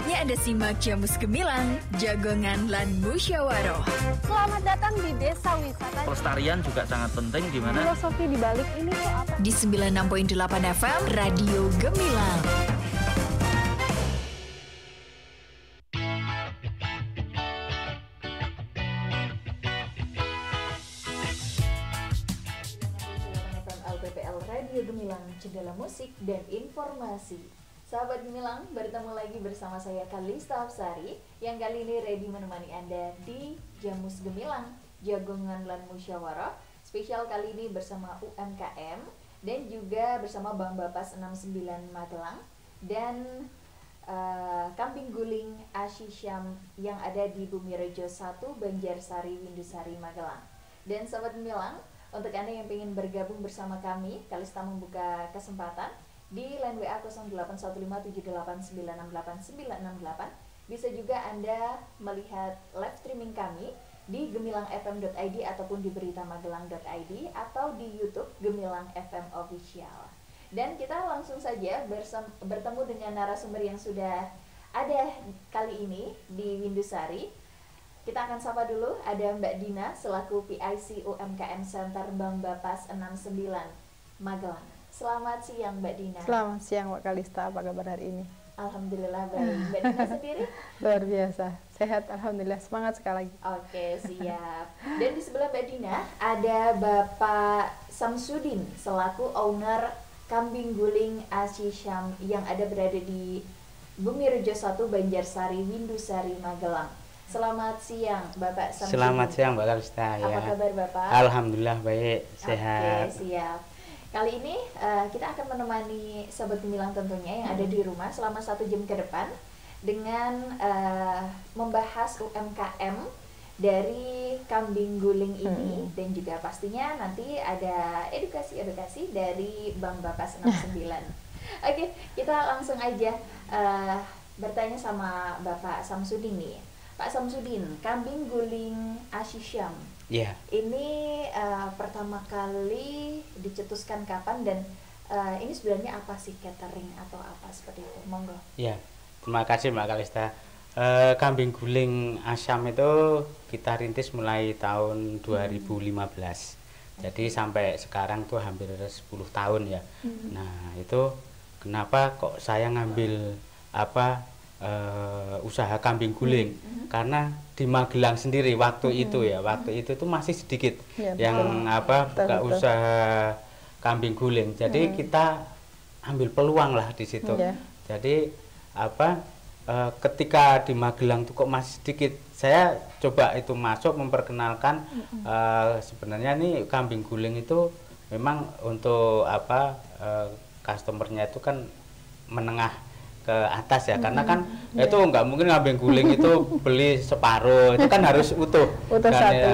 Saatnya Anda simak Jamus Gemilang, Jagongan lan Musyawaroh. Selamat datang di Desa Wisata. Pelestarian juga sangat penting, gimana? Filosofi di balik ini tuh apa? Di 96.8 FM, Radio Gemilang. LPPL Radio Gemilang, jendela musik dan informasi. Sahabat Gemilang, bertemu lagi bersama saya Kalista Hafsari yang kali ini ready menemani Anda di Jamus Gemilang, Jagongan lan Musyawarah. Spesial kali ini bersama UMKM dan juga bersama Bang Bapas 69 Magelang dan Kambing Guling Ashisyam yang ada di Bumirejo 1 Banjarsari Windusari Magelang. Dan sahabat Gemilang, untuk Anda yang ingin bergabung bersama kami, Kalista membuka kesempatan di line WA 081578968968. Bisa juga Anda melihat live streaming kami di gemilangfm.id ataupun di beritamagelang.id atau di YouTube Gemilang FM Official. Dan kita langsung saja bertemu dengan narasumber yang sudah ada kali ini di Windusari. Kita akan sapa dulu, ada Mbak Dina selaku PIC UMKM Center Bang Bapas 69 Magelang. Selamat siang Mbak Dina. Selamat siang Mbak Kalista, apa kabar hari ini? Alhamdulillah baik. Mbak Dina sendiri? Luar biasa, sehat alhamdulillah, semangat sekali lagi. Oke, siap. Dan di sebelah Mbak Dina ada Bapak Samsudin selaku owner Kambing Guling Ashisyam yang ada berada di Bumirejo 1 Banjarsari Windusari Magelang. Selamat siang Bapak Samsudin. Selamat siang Mbak Kalista. Apa kabar Bapak? Alhamdulillah baik, sehat. Oke, siap. Kali ini kita akan menemani Sobat Gemilang tentunya yang ada di rumah selama 1 jam ke depan dengan membahas UMKM dari Kambing Guling ini dan juga pastinya nanti ada edukasi-edukasi dari Bang Bapas 69. Oke, kita langsung aja bertanya sama Bapak Samsudin nih. Pak Samsudin, Kambing Guling Ashisyam. Iya. Ini pertama kali dicetuskan kapan dan ini sebenarnya apa sih, catering atau apa seperti itu? Monggo. Iya. Terima kasih Mbak Kalista. Kambing Guling Ashisyam itu kita rintis mulai tahun 2015. Jadi sampai sekarang tuh hampir 10 tahun ya. Nah, itu kenapa kok saya ngambil usaha kambing guling, karena di Magelang sendiri waktu itu tuh masih sedikit yang buka usaha kambing guling. Jadi kita ambil peluang lah di situ. Jadi ketika di Magelang tuh kok masih sedikit, saya coba itu masuk memperkenalkan sebenarnya nih kambing guling itu memang untuk customernya itu kan menengah ke atas ya, karena kan itu nggak mungkin kambing guling itu beli separuh, itu kan harus utuh kan, satu.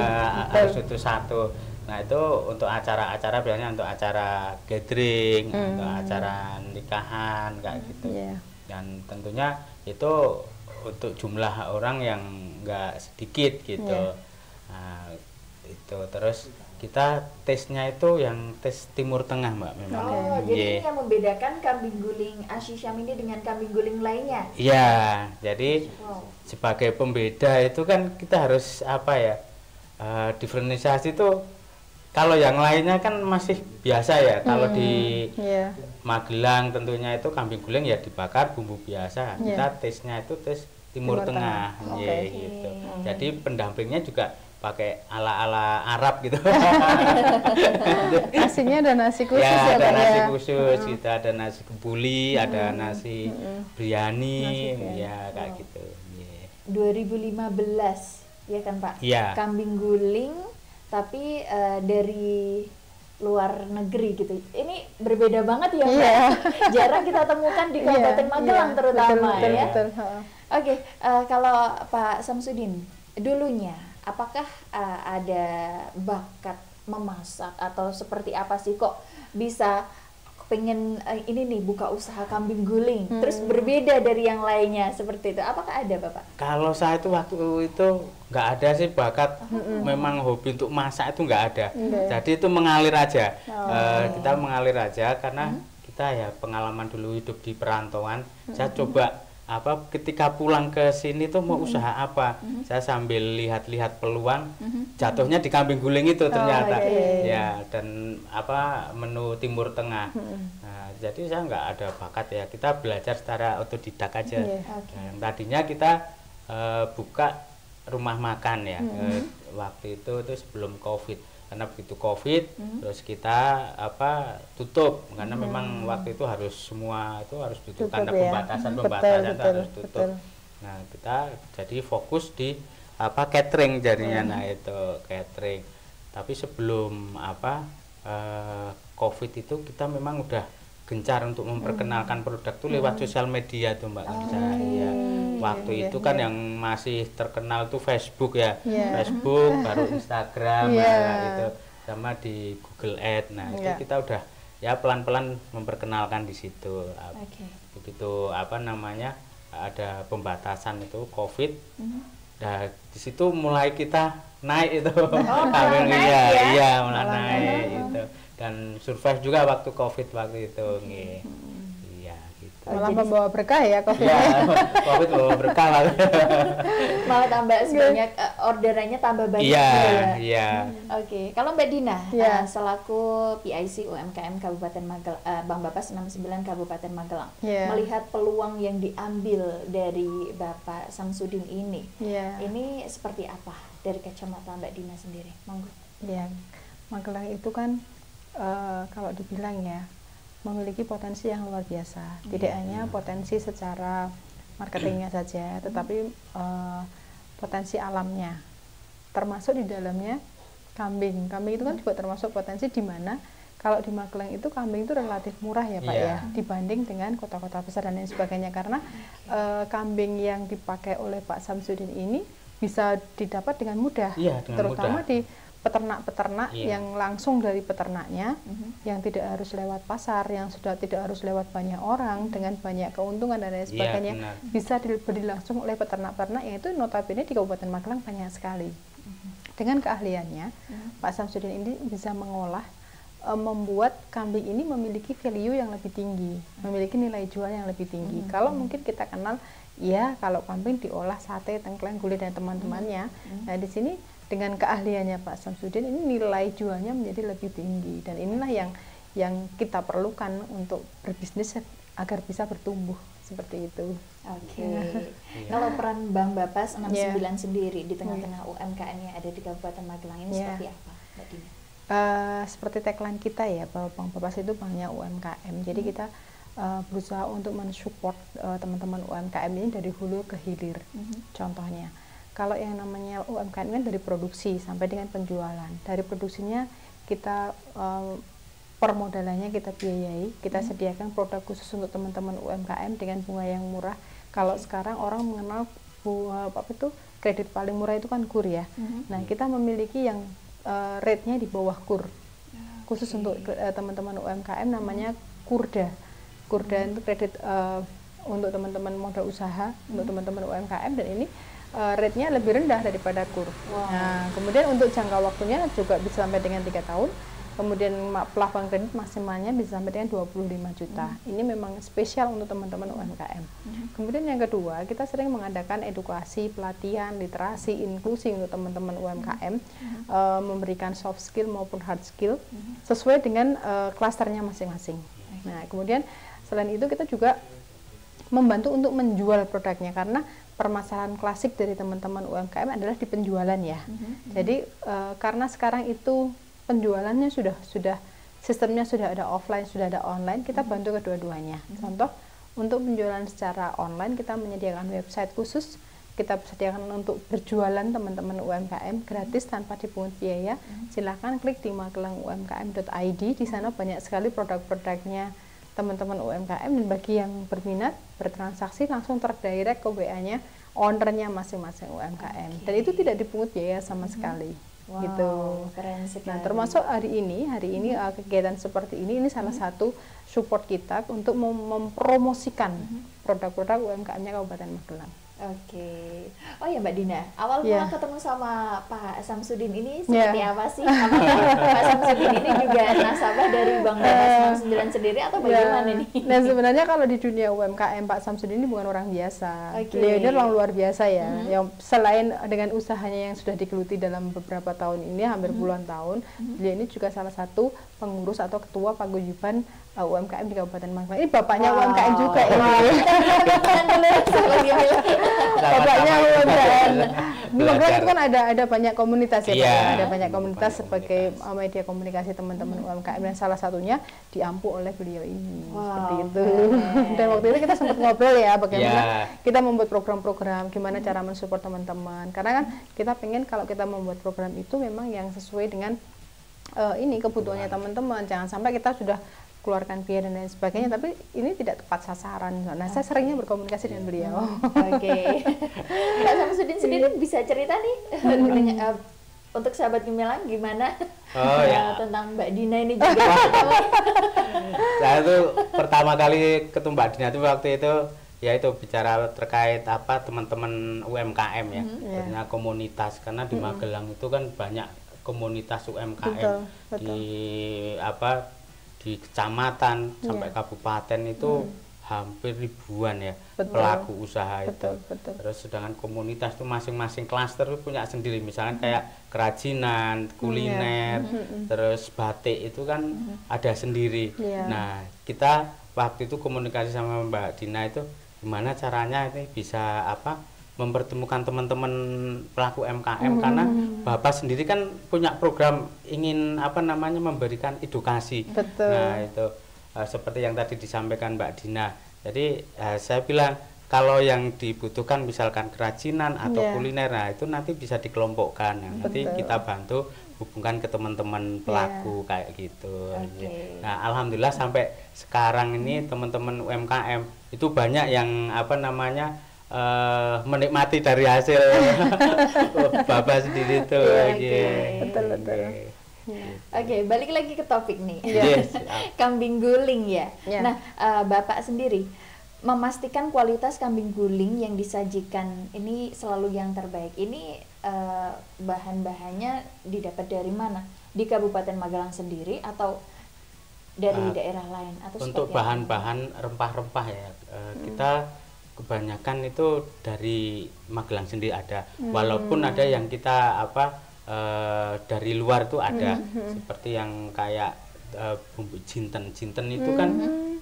Harus utuh satu. Nah itu untuk acara-acara, biasanya untuk acara gathering, untuk acara nikahan kayak gitu. Dan tentunya itu untuk jumlah orang yang nggak sedikit gitu. Nah, itu terus kita tesnya itu yang tes Timur Tengah Mbak memang. Jadi ini yang membedakan Kambing Guling Ashisyam ini dengan kambing guling lainnya? Iya, jadi sebagai pembeda itu kan kita harus diferensiasi itu. Kalau yang lainnya kan masih biasa ya, kalau di Magelang tentunya itu kambing guling ya dibakar bumbu biasa. Kita tesnya itu tes Timur Tengah. Gitu. Jadi pendampingnya juga pakai ala-ala Arab gitu. Nasinya ada nasi khusus ya, ada nasi khusus, kita ada nasi kebuli, ada nasi biryani, kayak gitu. 2015 ya kan Pak? Iya. Kambing guling tapi dari luar negeri gitu. Ini berbeda banget ya Pak. Jarang kita temukan di Kabupaten Magelang terutama ya. Oke, kalau Pak Samsudin dulunya apakah ada bakat memasak atau seperti apa sih kok bisa pengen ini nih buka usaha kambing guling terus berbeda dari yang lainnya seperti itu? Apakah ada Bapak? Kalau saya itu waktu itu nggak ada sih bakat, memang hobi untuk masak itu nggak ada. Jadi itu mengalir aja. Kita mengalir aja karena kita ya pengalaman dulu hidup di perantauan. Saya coba ketika pulang ke sini tuh mau usaha apa, saya sambil lihat-lihat peluang, jatuhnya di kambing guling itu ternyata, ya, dan menu Timur Tengah. Nah, jadi saya nggak ada bakat ya, kita belajar secara otodidak aja. Nah, tadinya kita buka rumah makan ya, waktu itu sebelum COVID. Karena begitu COVID, terus kita tutup karena memang waktu itu harus semua itu harus tutup karena pembatasan harus tutup. Betul. Nah, kita jadi fokus di catering jadinya. Nah, itu catering. Tapi sebelum COVID itu kita memang udah gencar untuk memperkenalkan produk tuh lewat sosial media tuh Mbak Kanisa. Ya. Waktu itu kan yang masih terkenal tuh Facebook ya, Facebook, baru Instagram, itu sama di Google Ads. Nah, itu kita udah ya pelan-pelan memperkenalkan di situ. Begitu ada pembatasan itu COVID. Nah, di situ mulai kita naik itu. Mulai naik itu. Dan survive juga waktu COVID waktu itu. Iya, gitu. Malah membawa berkah ya COVID. Iya, COVID membawa berkah lah. Malah tambah sebanyak orderannya tambah banyak. Iya. Oke, kalau Mbak Dina selaku PIC UMKM Kabupaten Magelang, Bang Bapas 69 Kabupaten Magelang, melihat peluang yang diambil dari Bapak Samsudin ini seperti apa dari kacamata Mbak Dina sendiri? Monggo. Ya, Magelang itu kan kalau dibilang ya memiliki potensi yang luar biasa. Tidak hanya potensi secara marketingnya saja, tetapi potensi alamnya, termasuk di dalamnya kambing. Kambing itu kan juga termasuk potensi di mana kalau di Magelang itu kambing itu relatif murah ya Pak ya, dibanding dengan kota-kota besar dan lain sebagainya. Karena kambing yang dipakai oleh Pak Samsudin ini bisa didapat dengan mudah, terutama di peternak-peternak yang langsung dari peternaknya, yang tidak harus lewat pasar, yang sudah tidak harus lewat banyak orang dengan banyak keuntungan dan lain sebagainya, bisa dibeli langsung oleh peternak-peternak yang itu notabene di Kabupaten Magelang banyak sekali. Dengan keahliannya, Pak Samsudin ini bisa mengolah, membuat kambing ini memiliki value yang lebih tinggi, memiliki nilai jual yang lebih tinggi. Kalau mungkin kita kenal, ya kalau kambing diolah sate, tengkleng, gulai dan teman-temannya, nah di sini dengan keahliannya Pak Samsudin ini nilai jualnya menjadi lebih tinggi, dan inilah yang kita perlukan untuk berbisnis agar bisa bertumbuh seperti itu. Kalau peran Bang Bapas 69 sendiri di tengah-tengah UMKM yang ada di Kabupaten Magelang ini seperti apa, Mbak Dina? Seperti tagline kita ya, bahwa Bang Bapas itu banknya UMKM. Jadi kita berusaha untuk mensupport teman-teman UMKM ini dari hulu ke hilir. Contohnya, kalau yang namanya UMKM kan dari produksi sampai dengan penjualan. Dari produksinya kita permodalannya kita biayai, kita sediakan produk khusus untuk teman-teman UMKM dengan bunga yang murah. Kalau sekarang orang mengenal kredit paling murah itu kan KUR ya. Nah, kita memiliki yang rate-nya di bawah KUR. Khusus untuk teman-teman UMKM namanya KURDA. KURDA itu kredit untuk teman-teman modal usaha, untuk teman-teman UMKM, dan ini rate-nya lebih rendah daripada KUR. Nah, kemudian untuk jangka waktunya juga bisa sampai dengan 3 tahun. Kemudian plafon kredit maksimalnya bisa sampai dengan 25 juta. Ini memang spesial untuk teman-teman UMKM. Kemudian yang kedua, kita sering mengadakan edukasi, pelatihan, literasi, inklusi untuk teman-teman UMKM, memberikan soft skill maupun hard skill sesuai dengan klasternya masing-masing. Nah, kemudian selain itu kita juga membantu untuk menjual produknya, karena permasalahan klasik dari teman-teman UMKM adalah di penjualan ya. Jadi karena sekarang itu penjualannya sudah sistemnya sudah ada offline, sudah ada online, kita bantu kedua-duanya. Contoh, untuk penjualan secara online kita menyediakan website khusus, kita sediakan untuk berjualan teman-teman UMKM gratis tanpa dipungut biaya. Silahkan klik di magelangumkm.id, di sana banyak sekali produk-produknya teman-teman UMKM, dan bagi yang berminat bertransaksi langsung terdirect ke WA-nya ownernya masing-masing UMKM, dan itu tidak dipungut biaya sama sekali. Gitu. Keren sekali. Nah, termasuk hari ini kegiatan seperti ini salah satu support kita untuk mempromosikan produk-produk UMKM-nya Kabupaten Magelang. Oke. Oh ya Mbak Dina, awal Iya. mula ketemu sama Pak Samsudin ini seperti apa sih? Apakah Pak Samsudin ini juga nasabah dari Bank Damas 69 sendiri atau bagaimana nih? Nah sebenarnya kalau di dunia UMKM Pak Samsudin ini bukan orang biasa. Oke. Beliau ini orang luar biasa ya. Yang selain dengan usahanya yang sudah digeluti dalam beberapa tahun ini, hampir puluhan tahun, beliau ini juga salah satu pengurus atau ketua paguyuban UMKM di Kabupaten Magelang. Ini bapaknya UMKM juga ini. Bapaknya UMKM. Di Magelang itu kan ada banyak komunitas ya, Pak. Iya. Ada banyak komunitas sebagai media komunikasi teman-teman UMKM, dan salah satunya diampu oleh beliau ini. Seperti itu. Dan waktu itu kita sempat ngobrol ya bagaimana kita membuat program-program, gimana cara mensupport teman-teman. Karena kan kita pengen kalau kita membuat program itu memang yang sesuai dengan ini kebutuhannya teman-teman. Jangan sampai kita sudah keluarkan biaya dan lain sebagainya, tapi ini tidak tepat sasaran. Nah, saya seringnya berkomunikasi dengan beliau. Oke. Pak Samsudin sendiri bisa cerita nih untuk sahabat Gemilang gimana tentang Mbak Dina ini juga. Saya itu pertama kali ketemu Mbak Dina itu waktu itu ya itu bicara terkait apa teman-teman UMKM ya, punya komunitas, karena di Magelang itu kan banyak komunitas UMKM. Betul. Di kecamatan sampai kabupaten itu hampir ribuan ya pelaku usaha itu. Terus sedangkan komunitas itu masing-masing klaster itu punya sendiri, misalnya kayak kerajinan, kuliner, terus batik itu kan ada sendiri. Nah, kita waktu itu komunikasi sama Mbak Dina itu gimana caranya ini bisa mempertemukan teman-teman pelaku UMKM, karena Bapak sendiri kan punya program ingin memberikan edukasi. Betul. Nah itu seperti yang tadi disampaikan Mbak Dina. Jadi saya bilang kalau yang dibutuhkan misalkan kerajinan atau kuliner, nah itu nanti bisa dikelompokkan. Nah, nanti kita bantu hubungkan ke teman-teman pelaku kayak gitu. Nah alhamdulillah sampai sekarang ini teman-teman UMKM itu banyak yang menikmati dari hasil Bapak sendiri tuh. Betul. Oke, balik lagi ke topik nih. Yes. Kambing guling ya. Nah, Bapak sendiri memastikan kualitas kambing guling yang disajikan ini selalu yang terbaik. Ini bahan-bahannya didapat dari mana? Di Kabupaten Magelang sendiri atau dari daerah lain atau untuk bahan-bahan rempah-rempah ya, kita kebanyakan itu dari Magelang sendiri ada, walaupun ada yang kita dari luar tuh ada, seperti yang kayak bumbu jinten itu kan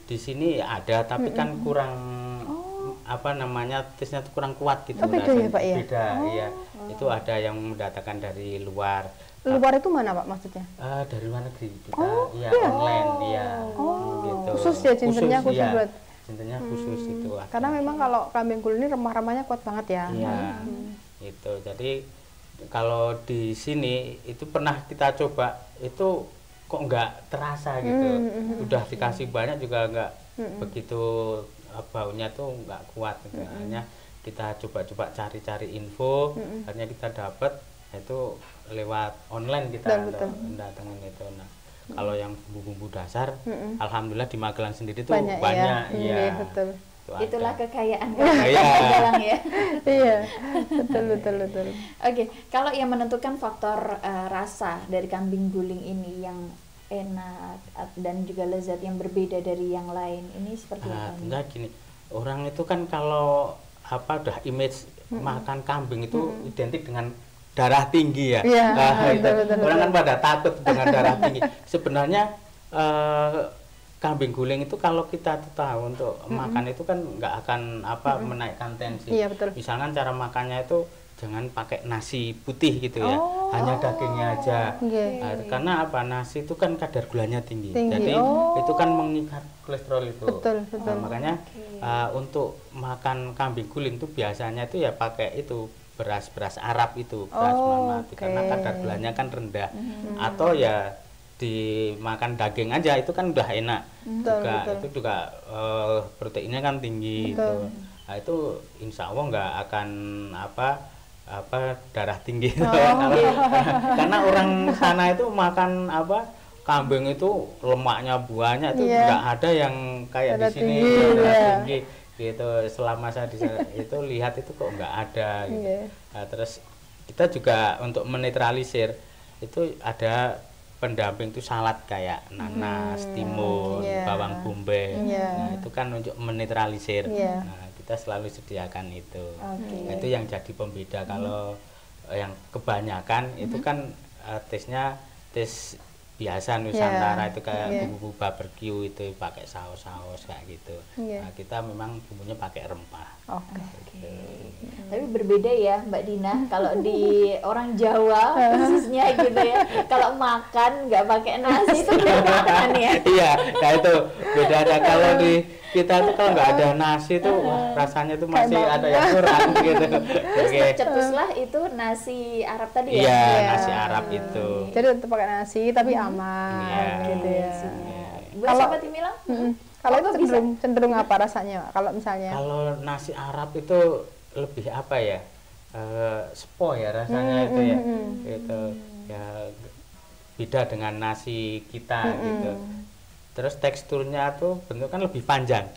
di sini ada, tapi kan kurang taste-nya tuh kurang kuat gitu. Beda ya Pak ya? Beda, iya. Itu ada yang mendatangkan dari luar. Luar itu mana Pak maksudnya? Dari luar negeri kita, online, gitu. Khusus ya, jintennya khusus buat. Jintennya khusus itu. Karena memang kalau kambing guling ini remah-remahnya kuat banget ya. Iya, itu. Jadi kalau di sini itu pernah kita coba, itu kok nggak terasa gitu. Udah dikasih banyak juga nggak begitu, baunya tuh nggak kuat gitu. Hanya kita coba-coba cari-cari info, akhirnya kita dapat itu lewat online kita datangin itu. Nah, kalau yang bumbu-bumbu dasar, alhamdulillah di Magelang sendiri tuh banyak ya. Betul. Itulah kekayaan Magelang ya. Iya, betul. Oke, kalau yang menentukan faktor rasa dari kambing guling ini yang enak dan juga lezat yang berbeda dari yang lain, ini seperti apa? Enggak gini, orang itu kan kalau udah image makan kambing itu identik dengan darah tinggi ya. Betul. Orang kan pada takut dengan darah tinggi. Sebenarnya kambing guling itu kalau kita tahu untuk makan itu kan nggak akan menaikkan tensi. Iya, betul. Misalkan cara makannya itu jangan pakai nasi putih gitu ya, hanya dagingnya aja. Karena nasi itu kan kadar gulanya tinggi. Jadi itu kan mengikat kolesterol itu. Betul. Makanya untuk makan kambing guling itu biasanya itu ya pakai itu beras Arab itu, beras basmati, karena kadar gulanya kan rendah. Atau ya dimakan daging aja itu kan udah enak. Itu juga proteinnya kan tinggi itu. Nah, itu insya Allah nggak akan darah tinggi. Karena orang sana itu makan kambing itu lemaknya banyak itu nggak ada yang kayak di sini darah tinggi. gitu. Selama saya di sana itu lihat itu kok nggak ada gitu. Nah, terus kita juga untuk menetralisir itu ada pendamping itu salad kayak nanas, timun, bawang bombay. Nah, itu kan untuk menetralisir. Nah, kita selalu sediakan itu. Nah, itu yang jadi pembeda. Kalau yang kebanyakan itu kan tesnya tes biasa Nusantara itu kayak bumbu barbecue itu pakai saus-saus kayak gitu. Nah, kita memang bumbunya pakai rempah. Gitu. Tapi berbeda ya Mbak Dina, kalau di orang Jawa khususnya gitu ya, kalau makan nggak pakai nasi itu makan ya. Iya, nah itu bedanya. Kalau di kita tuh kalau nggak ada nasi tuh wah, rasanya tuh masih ada yang kurang gitu. Terus tercetuslah itu nasi Arab tadi ya? Iya, nasi Arab itu. Jadi untuk pakai nasi tapi aman gitu ya. Buat sahabat Gemilang? Kalau itu cenderung apa rasanya? Kalau misalnya kalau nasi Arab itu lebih apa ya? Sepo ya rasanya itu ya. Itu ya beda dengan nasi kita gitu. Terus teksturnya tuh bentuknya lebih panjang.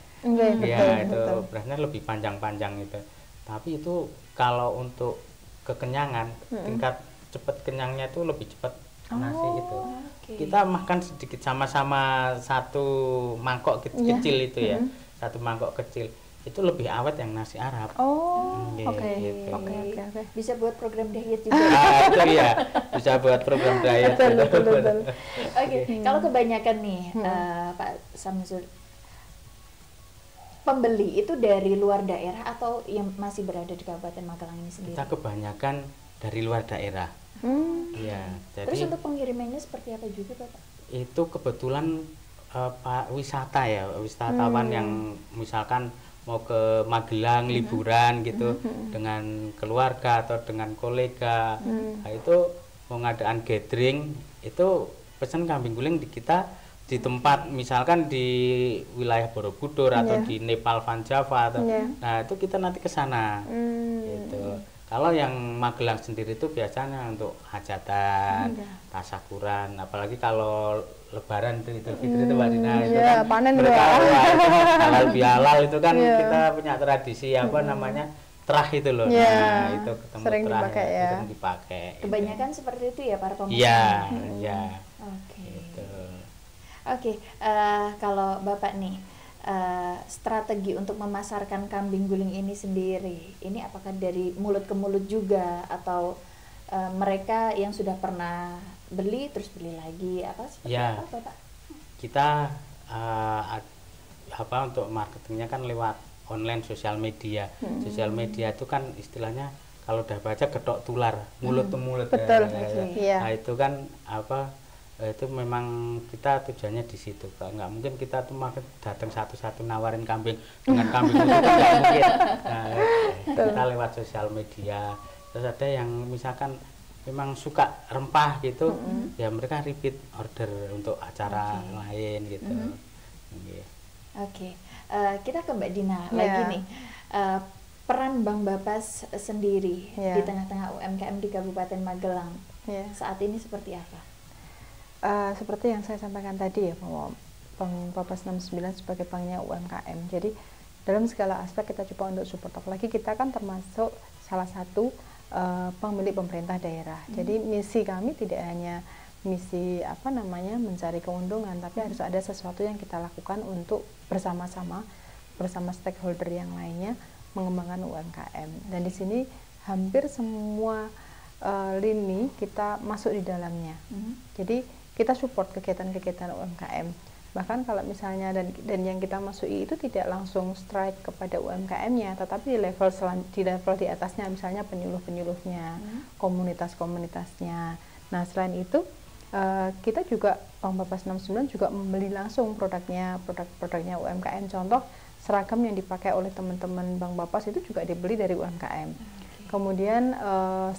Ya itu berasnya lebih panjang-panjang itu. Tapi itu kalau untuk kekenyangan, tingkat cepat kenyangnya itu lebih cepat nasi itu. Kita makan sedikit sama-sama satu mangkok kecil itu ya. Satu mangkok kecil. Itu lebih awet yang nasi Arab. Oke. Bisa buat program diet juga. Itu ya, bisa buat program diet. Oke, kalau kebanyakan nih Pak Samsul, pembeli itu dari luar daerah atau yang masih berada di Kabupaten Magelang ini sendiri? Kita kebanyakan dari luar daerah. Ya, jadi terus untuk pengirimannya seperti apa juga Bapak? Itu kebetulan Pak wisata ya, wisatawan yang misalkan mau ke Magelang liburan gitu dengan keluarga atau dengan kolega, nah, itu mau ngadakan gathering itu pesan kambing guling di kita di tempat misalkan di wilayah Borobudur atau di Nepal Van Java atau nah itu kita nanti ke sana gitu. Kalau yang Magelang sendiri itu biasanya untuk hajatan, tasakuran, apalagi kalau Lebaran itu Idul Fitri itu Mbak Dina itu kan panen halal bihalal itu kan kita punya tradisi apa namanya terah itu loh. Nah, itu ketemu sering terah dipakai ya, ya. sering dipakai. Kebanyakan seperti itu ya para pemesan. Iya. Oke. Gitu. Oke, kalau Bapak nih strategi untuk memasarkan kambing guling ini sendiri, ini apakah dari mulut ke mulut juga atau mereka yang sudah pernah beli terus beli lagi apa seperti apa Bapak? Kita apa untuk marketingnya kan lewat online sosial media. Sosial media itu kan istilahnya kalau udah baca getok tular, mulut ke mulut. Betul. Nah itu kan apa itu memang kita tujuannya di situ. Kalau nggak mungkin kita tuh datang satu-satu nawarin kambing dengan kambing itu kan nggak mungkin. Nah, kita lewat sosial media. Terus ada yang misalkan memang suka rempah gitu, ya mereka repeat order untuk acara lain gitu. Oke, kita ke Mbak Dina lagi nih. Peran Bang Bapas sendiri di tengah-tengah UMKM di Kabupaten Magelang saat ini seperti apa? Seperti yang saya sampaikan tadi ya, bahwa Bang Bapas 69 sebagai banknya UMKM. Jadi dalam segala aspek kita coba untuk support. Apalagi kita kan termasuk salah satu bank milik pemerintah daerah. Jadi misi kami tidak hanya misi apa namanya mencari keuntungan, tapi harus ada sesuatu yang kita lakukan untuk bersama-sama bersama stakeholder yang lainnya mengembangkan UMKM. Dan di sini hampir semua lini kita masuk di dalamnya. Jadi kita support kegiatan-kegiatan UMKM. Bahkan kalau misalnya dan yang kita masuki itu tidak langsung strike kepada UMKM-nya, tetapi di level di atasnya, misalnya penyuluh-penyuluhnya, komunitas-komunitasnya. Nah selain itu kita juga Bang Bapas 69 juga membeli langsung produknya UMKM. Contoh seragam yang dipakai oleh teman-teman Bang Bapas itu juga dibeli dari UMKM. Kemudian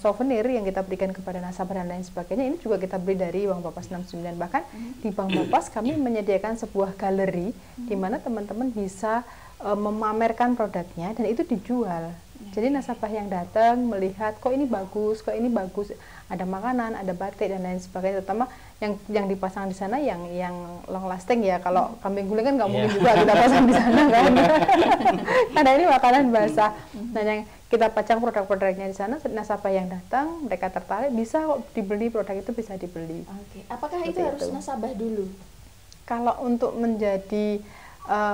souvenir yang kita berikan kepada nasabah dan lain sebagainya ini juga kita beli dari Bang Bapas 69. Bahkan di Bang Bapas kami menyediakan sebuah galeri di mana teman-teman bisa memamerkan produknya dan itu dijual. Jadi nasabah yang datang melihat kok ini bagus, ada makanan, ada batik dan lain sebagainya. Terutama yang dipasang di sana yang long lasting ya. Kalau kambing guling kan nggak mungkin juga kita pasang di sana kan. Karena ini makanan basah. Nah yang kita pajang produk-produknya di sana, nasabah yang datang mereka tertarik bisa kok dibeli, produk itu bisa dibeli. Oke. Apakah itu harus nasabah dulu? Kalau untuk menjadi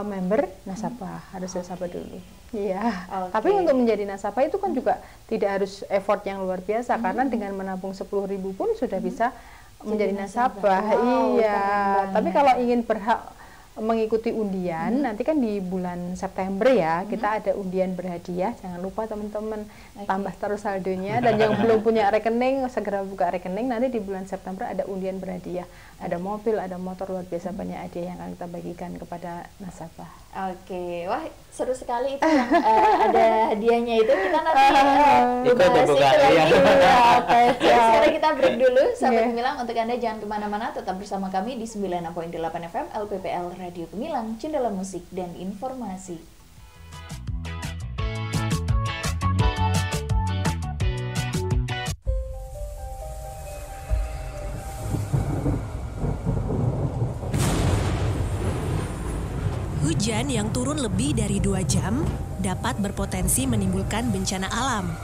member nasabah harus nasabah dulu. Iya. Tapi untuk menjadi nasabah itu kan juga tidak harus effort yang luar biasa karena dengan menabung 10.000 pun sudah bisa menjadi nasabah. Wow, iya. Tapi kalau ingin berhak mengikuti undian, nanti kan di bulan September ya, kita ada undian berhadiah. Jangan lupa teman-teman tambah terus saldonya, dan yang belum punya rekening segera buka rekening. Nanti di bulan September ada undian berhadiah. Ada mobil, ada motor, luar biasa banyak hadiah yang akan kita bagikan kepada nasabah. Oke, wah seru sekali itu yang ada hadiahnya itu. Kita nanti bahas itu lagi. Sekarang kita break dulu, sahabat Gemilang. Untuk Anda jangan kemana-mana, tetap bersama kami di 96.8 FM LPPL Radio Gemilang, Jendela Musik dan Informasi. Hujan yang turun lebih dari 2 jam dapat berpotensi menimbulkan bencana alam.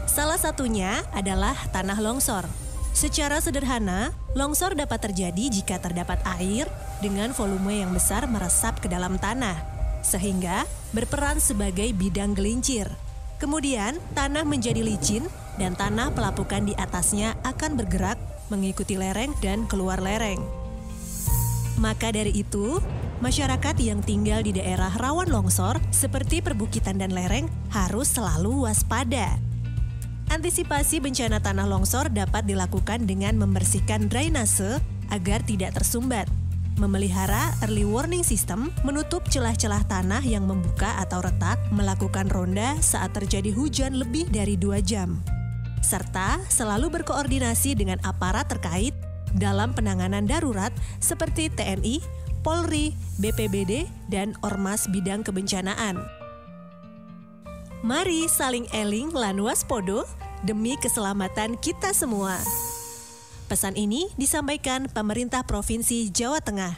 Salah satunya adalah tanah longsor. Secara sederhana, longsor dapat terjadi jika terdapat air dengan volume yang besar meresap ke dalam tanah, sehingga berperan sebagai bidang gelincir. Kemudian, tanah menjadi licin dan tanah pelapukan di atasnya akan bergerak mengikuti lereng dan keluar lereng. Maka dari itu, masyarakat yang tinggal di daerah rawan longsor seperti perbukitan dan lereng harus selalu waspada. Antisipasi bencana tanah longsor dapat dilakukan dengan membersihkan drainase agar tidak tersumbat, memelihara early warning system, menutup celah-celah tanah yang membuka atau retak, melakukan ronda saat terjadi hujan lebih dari 2 jam, serta selalu berkoordinasi dengan aparat terkait dalam penanganan darurat seperti TNI, Polri, BPBD, dan Ormas bidang kebencanaan. Mari saling eling lan waspodo demi keselamatan kita semua. Pesan ini disampaikan Pemerintah Provinsi Jawa Tengah.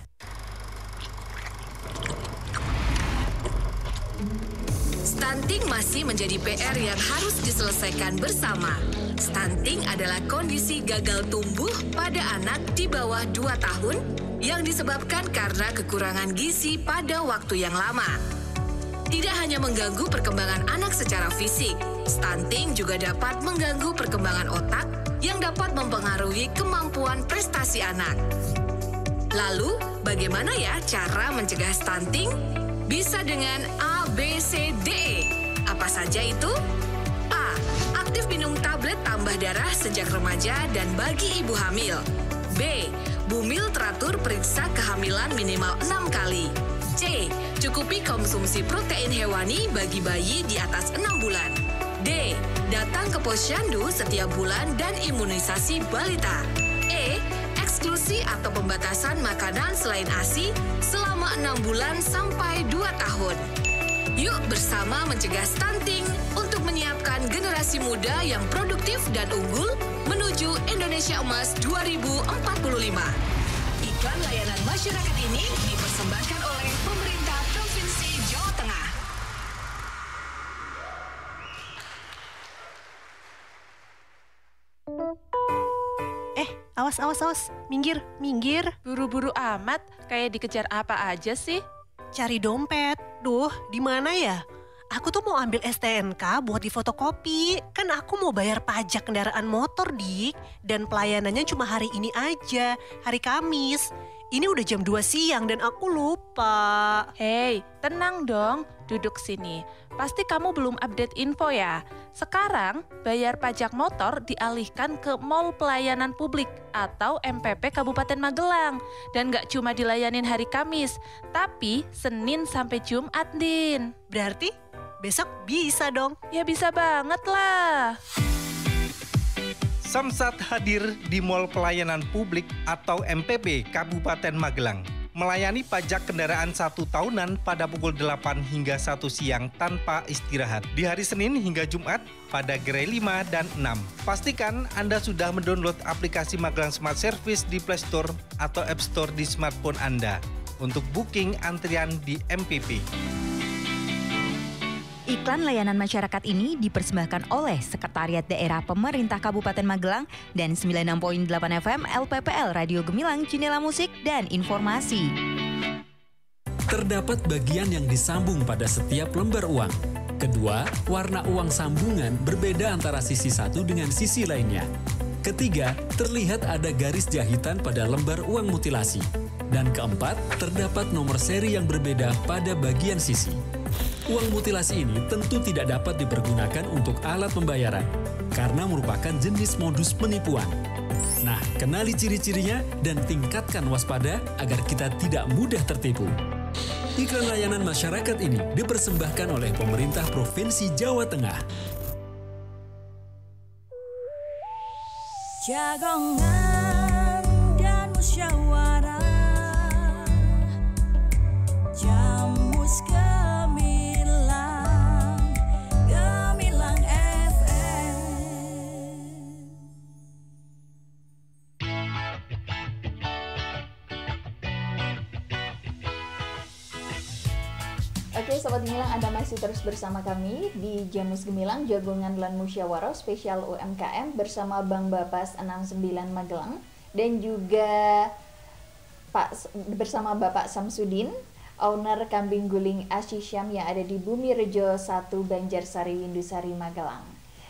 Stunting masih menjadi PR yang harus diselesaikan bersama. Stunting adalah kondisi gagal tumbuh pada anak di bawah 2 tahun yang disebabkan karena kekurangan gizi pada waktu yang lama. Tidak hanya mengganggu perkembangan anak secara fisik, stunting juga dapat mengganggu perkembangan otak yang dapat mempengaruhi kemampuan prestasi anak. Lalu, bagaimana ya cara mencegah stunting? Bisa dengan A, B, C, D, E. Apa saja itu? A. Aktif minum tablet tambah darah sejak remaja dan bagi ibu hamil. B. Bumil teratur periksa kehamilan minimal 6 kali. C. Cukupi konsumsi protein hewani bagi bayi di atas 6 bulan. D. Datang ke posyandu setiap bulan dan imunisasi balita. E. Eksklusi atau pembatasan makanan selain ASI selama 6 bulan sampai 2 tahun. Yuk bersama mencegah stunting untuk menyiapkan generasi muda yang produktif dan unggul menuju Indonesia Emas 2045. Iklan layanan masyarakat ini dipersembahkan oleh Pemerintah Provinsi Jawa Tengah. Awas, minggir. Buru-buru amat, kayak dikejar apa aja sih? Cari dompet. Duh, di mana ya? Aku tuh mau ambil STNK buat difotokopi. Kan aku mau bayar pajak kendaraan motor, Dik. Dan pelayanannya cuma hari ini aja, hari Kamis. Ini udah jam 2 siang dan aku lupa. Hei, tenang dong, duduk sini. Pasti kamu belum update info ya. Sekarang, bayar pajak motor dialihkan ke Mall Pelayanan Publik atau MPP Kabupaten Magelang. Dan gak cuma dilayanin hari Kamis, tapi Senin sampai Jumat, Din. Berarti besok bisa dong? Ya bisa banget lah. Samsat hadir di Mall Pelayanan Publik atau MPP Kabupaten Magelang. melayani pajak kendaraan 1 tahunan pada pukul 8 hingga 1 siang tanpa istirahat di hari Senin hingga Jumat pada gerai 5 dan 6. Pastikan Anda sudah mendownload aplikasi Magelang Smart Service di Play Store atau App Store di smartphone Anda untuk booking antrian di MPP. Iklan layanan masyarakat ini dipersembahkan oleh Sekretariat Daerah Pemerintah Kabupaten Magelang dan 96.8 FM LPPL Radio Gemilang, Jendela Musik dan Informasi. Terdapat bagian yang disambung pada setiap lembar uang. Kedua, warna uang sambungan berbeda antara sisi satu dengan sisi lainnya. Ketiga, terlihat ada garis jahitan pada lembar uang mutilasi. Dan keempat, terdapat nomor seri yang berbeda pada bagian sisi. Uang mutilasi ini tentu tidak dapat dipergunakan untuk alat pembayaran karena merupakan jenis modus penipuan. Nah, kenali ciri-cirinya dan tingkatkan waspada agar kita tidak mudah tertipu. Iklan layanan masyarakat ini dipersembahkan oleh pemerintah Provinsi Jawa Tengah. Jagongan dan musyawarah, Jamus Gemilang FM. Oke, Sobat Gemilang, Anda masih terus bersama kami di Jamus Gemilang, Jagongan lan Musyawarah spesial UMKM bersama Bang Bapas 69 Magelang dan juga bersama Bapak Samsudin, owner Kambing Guling Asyisham yang ada di Bumi Rejo 1 Banjarsari Windusari Magelang.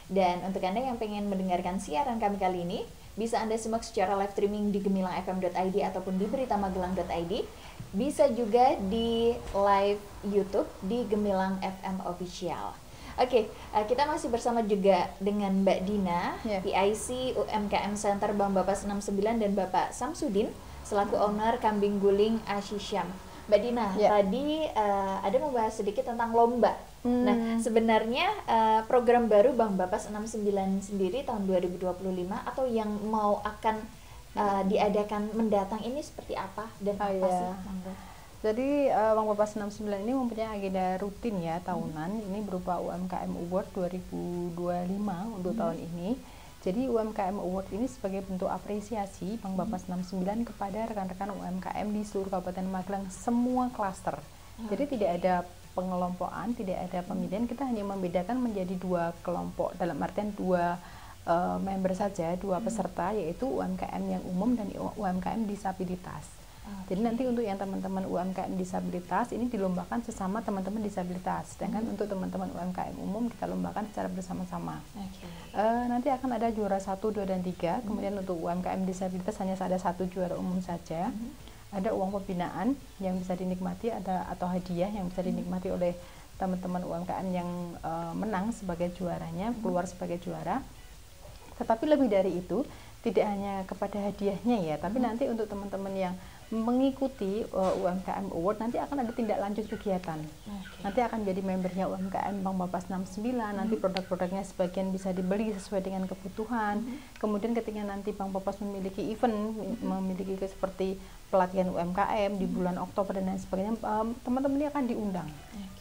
Dan untuk Anda yang pengen mendengarkan siaran kami kali ini, bisa Anda simak secara live streaming di gemilangfm.id ataupun di beritamagelang.id. Bisa juga di live YouTube di Gemilang FM Official. Oke, kita masih bersama juga dengan Mbak Dina, PIC UMKM Center Bang Bapas 69 dan Bapak Samsudin selaku owner Kambing Guling Asyisham. Mbak Dina, tadi ada membahas sedikit tentang lomba. Nah, sebenarnya program baru Bang Bapas 69 sendiri tahun 2025 atau yang mau akan diadakan mendatang ini seperti apa dan apa sih? Jadi Bang Bapas 69 ini mempunyai agenda rutin ya tahunan. Ini berupa UMKM Award 2025 untuk tahun ini. Jadi UMKM Award ini sebagai bentuk apresiasi Bang Bapas 69 kepada rekan-rekan UMKM di seluruh Kabupaten Magelang semua klaster. Jadi tidak ada pengelompokan, tidak ada pemilihan, kita hanya membedakan menjadi 2 kelompok, dalam artian 2 member saja, 2 peserta, yaitu UMKM yang umum dan UMKM disabilitas. Jadi nanti untuk yang teman-teman UMKM disabilitas ini dilombakan sesama teman-teman disabilitas, sedangkan untuk teman-teman UMKM umum kita lombakan secara bersama-sama. Nanti akan ada juara 1, 2, dan 3. Kemudian untuk UMKM disabilitas hanya ada 1 juara umum saja. Ada uang pembinaan yang bisa dinikmati, atau hadiah yang bisa dinikmati oleh teman-teman UMKM yang menang sebagai juaranya, keluar sebagai juara. Tetapi lebih dari itu, tidak hanya kepada hadiahnya ya, tapi nanti untuk teman-teman yang mengikuti UMKM Award nanti akan ada tindak lanjut kegiatan. Nanti akan jadi membernya UMKM Bang Bapas 69, nanti produk-produknya sebagian bisa dibeli sesuai dengan kebutuhan. Kemudian ketika nanti Bang Bapas memiliki event, memiliki seperti pelatihan UMKM di bulan Oktober dan lain sebagainya, teman-teman ini akan diundang.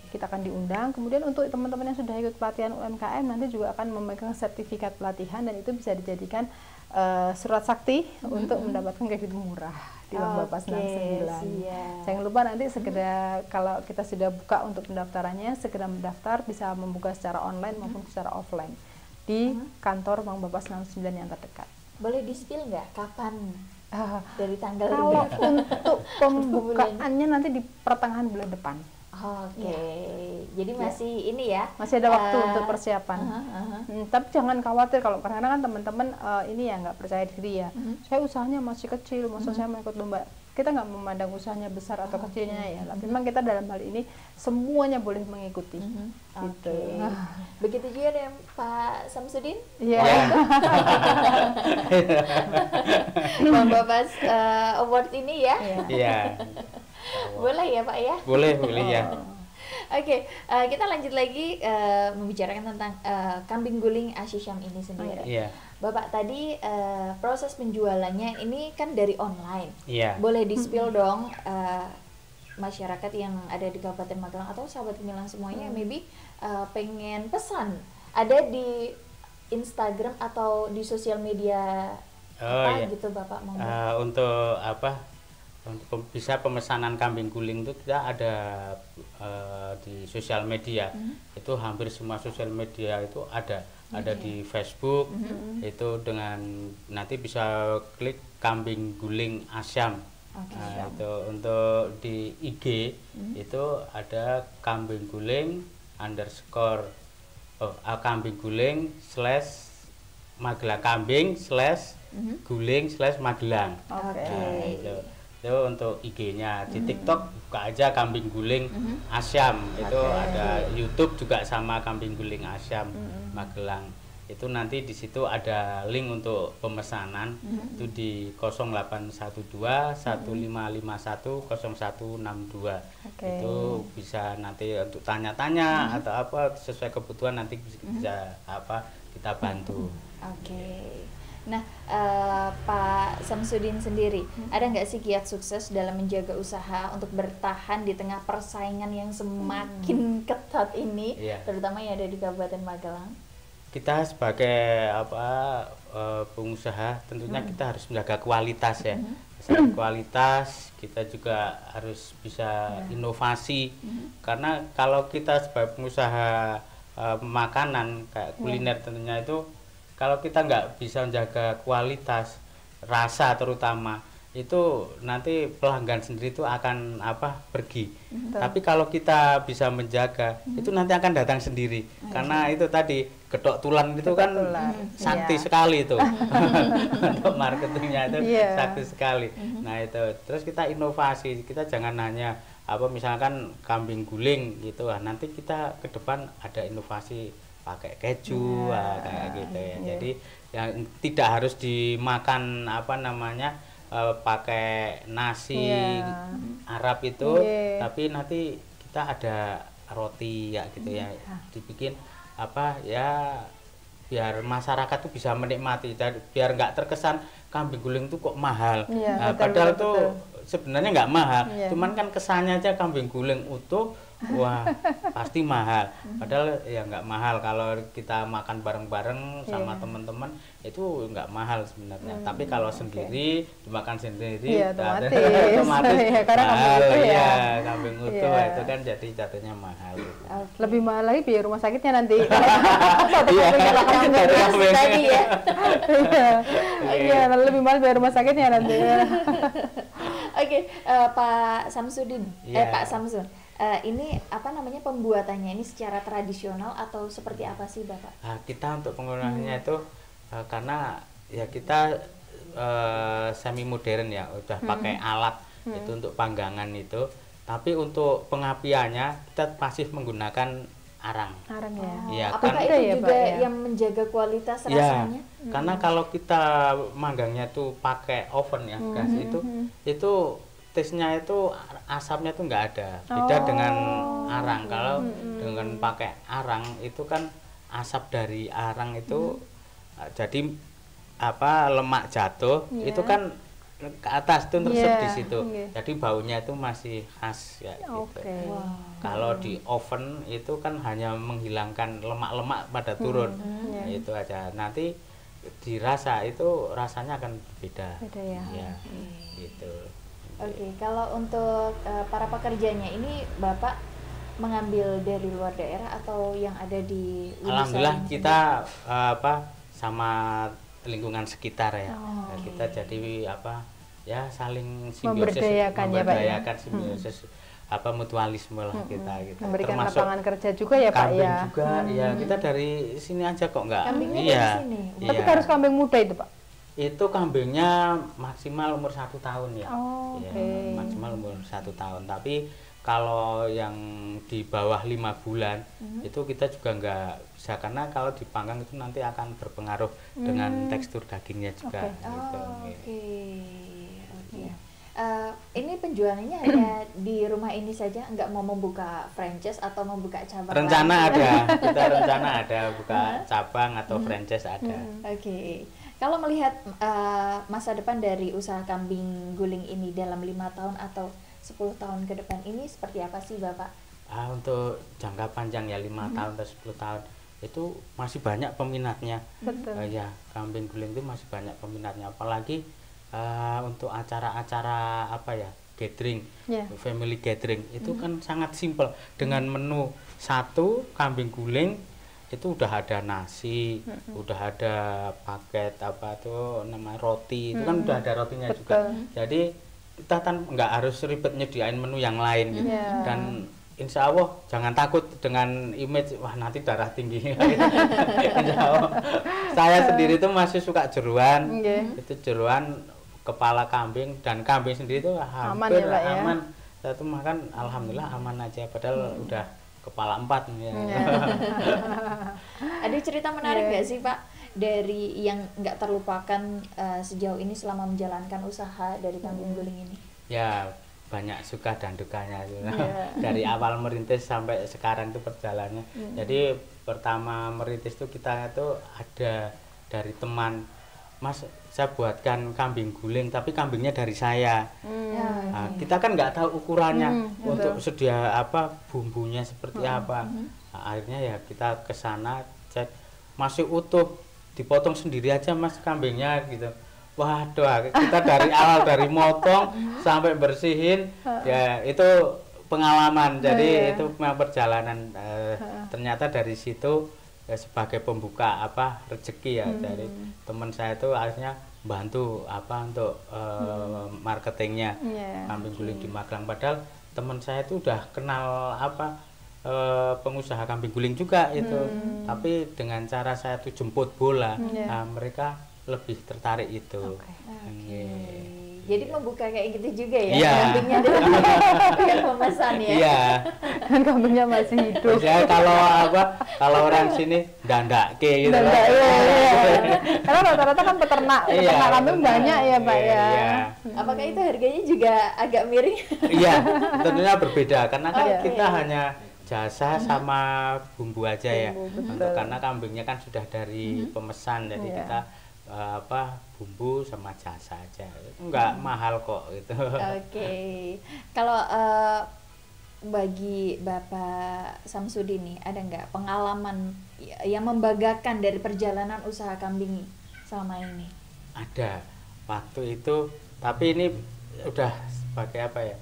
Kita akan diundang. Kemudian untuk teman-teman yang sudah ikut pelatihan UMKM nanti juga akan memegang sertifikat pelatihan dan itu bisa dijadikan surat sakti untuk mendapatkan kredit murah di Bang Bapas 69. Jangan lupa nanti segera kalau kita sudah buka untuk pendaftarannya, segera mendaftar, bisa membuka secara online maupun secara offline di kantor Bang Bapas 69 yang terdekat. Boleh di-spill nggak kapan? Dari tanggal kalau untuk pembukaannya nanti di pertengahan bulan depan. Jadi masih ini ya, masih ada waktu untuk persiapan. Tapi jangan khawatir kalau kadang-kadang kan teman-teman ini ya nggak percaya diri ya. Saya usahanya masih kecil, maksud saya mau ikut lomba. Kita nggak memandang usahanya besar atau kecilnya ya. Memang kita dalam hal ini semuanya boleh mengikuti. Gitu. Begitu juga dengan Pak Samsudin. Bang Bapas Award ini ya. Iya. Boleh ya Pak ya? Boleh ya. Oke, kita lanjut lagi membicarakan tentang kambing guling Ashisyam ini sendiri. Iya. Bapak tadi proses penjualannya ini kan dari online. Iya. Boleh di-spill dong masyarakat yang ada di Kabupaten Magelang atau sahabat Gemilang semuanya yang maybe pengen pesan, ada di Instagram atau di sosial media gitu Bapak mau? Untuk untuk bisa pemesanan kambing guling itu kita ada di sosial media. Itu hampir semua sosial media itu ada di Facebook. Itu dengan nanti bisa klik kambing guling Asyam. Nah, itu untuk di IG itu ada kambing guling _ kambing guling /Magelang kambing /guling /Magelang. Itu untuk IG-nya. Di TikTok buka aja kambing guling Asyam. Itu ada YouTube juga sama kambing guling Asyam Magelang. Itu nanti di situ ada link untuk pemesanan. Itu di 0812 1551 0162. Itu bisa nanti untuk tanya-tanya atau apa sesuai kebutuhan nanti bisa kita bantu. Nah, Pak Samsudin sendiri, ada nggak sih kiat sukses dalam menjaga usaha untuk bertahan di tengah persaingan yang semakin ketat ini, terutama yang ada di Kabupaten Magelang? Kita sebagai pengusaha tentunya kita harus menjaga kualitas ya. Kualitas, kita juga harus bisa inovasi. Karena kalau kita sebagai pengusaha makanan kayak kuliner tentunya itu, kalau kita nggak bisa menjaga kualitas, rasa terutama, itu nanti pelanggan sendiri itu akan pergi. Tapi kalau kita bisa menjaga, itu nanti akan datang sendiri. Karena itu tadi getok tulan itu kan sakti sekali itu. Untuk marketingnya itu sakti sekali. Nah itu terus kita inovasi, kita jangan hanya misalkan kambing guling gitu. Nanti kita ke depan ada inovasi pakai keju kayak gitu ya. Jadi yang tidak harus dimakan pakai nasi Arab itu, tapi nanti kita ada roti ya gitu ya, dibikin biar masyarakat tuh bisa menikmati, biar nggak terkesan kambing guling tuh kok mahal. Padahal tuh sebenarnya nggak mahal, cuman kan kesannya aja kambing guling utuh, wah pasti mahal. Padahal ya nggak mahal kalau kita makan bareng-bareng sama teman-teman, itu nggak mahal sebenarnya. Tapi kalau sendiri dimakan sendiri, otomatis mahal ya. Kambing utuh itu kan jadi jatuhnya mahal. Lebih mahal lagi biaya rumah sakitnya nanti. Iya, lebih mahal biaya rumah sakitnya nanti. Oke, Pak Samsudin, Pak Samsun. Ini pembuatannya ini secara tradisional atau seperti apa sih Bapak? Kita untuk penggunaannya itu karena ya kita semi modern ya, udah pakai alat itu untuk panggangan itu. Tapi untuk pengapiannya kita masih menggunakan arang. Arang ya. Ya, apakah itu juga yang menjaga kualitas rasanya? Karena kalau kita manggangnya tuh pakai oven ya, gas itu tesnya itu asapnya tuh nggak ada. Beda dengan arang. Kalau dengan pakai arang itu kan asap dari arang itu jadi lemak jatuh itu kan ke atas tuh tersep di situ. Jadi baunya itu masih khas ya gitu. Kalau di oven itu kan hanya menghilangkan lemak-lemak pada turun. Itu aja. Nanti dirasa itu rasanya akan beda. Ya. Gitu. Oke, kalau untuk para pekerjanya ini Bapak mengambil dari luar daerah atau yang ada di Alhamdulillah kita sama lingkungan sekitar ya. Kita jadi saling simbiosis, memberdayakan simbiosis mutualisme lah kita gitu. Memberikan lapangan kerja juga ya Pak ya. Juga ya, kita dari sini aja kok enggak. Kambingnya dari sini. Tapi harus kambing muda itu Pak. Itu kambingnya maksimal umur 1 tahun ya. Maksimal umur 1 tahun. Tapi kalau yang di bawah 5 bulan itu kita juga nggak bisa, karena kalau dipanggang itu nanti akan berpengaruh dengan tekstur dagingnya juga. Ini penjualannya hanya di rumah ini saja, nggak mau membuka franchise atau membuka cabang? Rencana ada, kita rencana ada buka cabang atau franchise ada. Oke. Kalau melihat masa depan dari usaha kambing guling ini dalam 5 tahun atau 10 tahun ke depan ini seperti apa sih Bapak? Untuk jangka panjang ya 5 tahun atau 10 tahun itu masih banyak peminatnya. Betul. Ya, kambing guling itu masih banyak peminatnya, apalagi untuk acara-acara apa ya, gathering, family gathering itu kan sangat simpel dengan menu satu kambing guling itu udah ada nasi, udah ada paket apa tuh nama roti, itu kan udah ada rotinya juga. Jadi kita kan nggak harus ribet nyediain menu yang lain gitu. Dan insya Allah jangan takut dengan image wah nanti darah tinggi. Insya Allah. Saya sendiri tuh masih suka jeroan, itu jeroan kepala kambing, dan kambing sendiri itu hampir aman. Saya tuh makan alhamdulillah aman aja, padahal udah kepala 4 ya. Ada cerita menarik nggak sih Pak dari yang nggak terlupakan sejauh ini selama menjalankan usaha dari kambing guling ini? Ya banyak suka dan dukanya dari awal merintis sampai sekarang itu perjalanannya. Jadi pertama merintis itu kita itu ada dari teman, Mas saya buatkan kambing guling tapi kambingnya dari saya. Nah, kita kan nggak tahu ukurannya untuk sedia apa bumbunya seperti apa. Nah, akhirnya ya kita ke sana cek masih utuh, dipotong sendiri aja Mas kambingnya gitu. Waduh, kita dari awal dari motong sampai bersihin ya itu pengalaman. Jadi itu memang perjalanan ternyata dari situ ya, sebagai pembuka apa rezeki ya dari teman saya itu akhirnya bantu apa untuk marketingnya kambing guling di Magelang. Padahal teman saya itu udah kenal apa pengusaha kambing guling juga itu, tapi dengan cara saya tuh jemput bola, nah, mereka lebih tertarik itu. Jadi membuka kayak gitu juga ya, kambingnya dengan pemesan ya. Iya. Kambingnya masih hidup. Ya kalau orang sini dandake gitu. Karena rata-rata kan peternak kambing banyak ya Pak ya. Apakah itu harganya juga agak miring? Iya, tentunya berbeda karena kan kita hanya jasa sama bumbu aja ya. Karena kambingnya kan sudah dari pemesan, jadi kita bumbu sama jasa aja, enggak mahal kok gitu. Kalau bagi Bapak Samsudin nih ada nggak pengalaman yang membanggakan dari perjalanan usaha kambing selama ini? Ada waktu itu, tapi ini udah sebagai apa ya,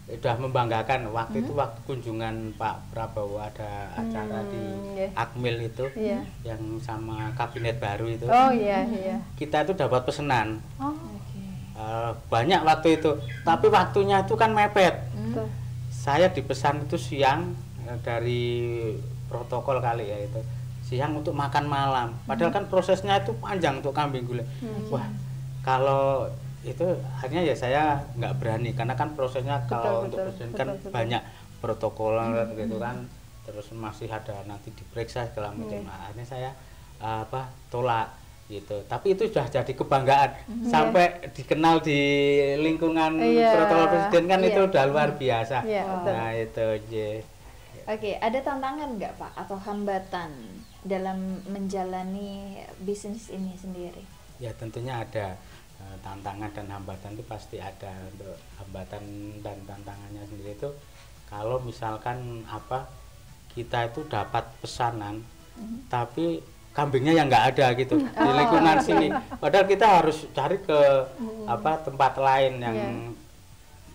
udah membanggakan waktu itu waktu kunjungan Pak Prabowo ada acara di Akmil itu yang sama kabinet baru itu. Kita itu dapat pesanan banyak waktu itu, tapi waktunya itu kan mepet. Saya dipesan itu siang dari protokol kali ya, itu siang untuk makan malam, padahal kan prosesnya itu panjang untuk kambing guling. Wah kalau itu akhirnya ya saya nggak berani karena kan prosesnya kalau untuk presiden kan banyak protokol gitu kan, terus masih ada nanti diperiksa segala macam. Akhirnya saya tolak gitu, tapi itu sudah jadi kebanggaan sampai dikenal di lingkungan protokol presiden kan itu udah luar biasa. Nah itu ada tantangan nggak Pak atau hambatan dalam menjalani bisnis ini sendiri? Ya tentunya ada. Tantangan dan hambatan itu pasti ada. Untuk hambatan dan tantangannya sendiri itu kalau misalkan kita itu dapat pesanan tapi kambingnya yang nggak ada gitu di lingkungan sini, padahal kita harus cari ke tempat lain yang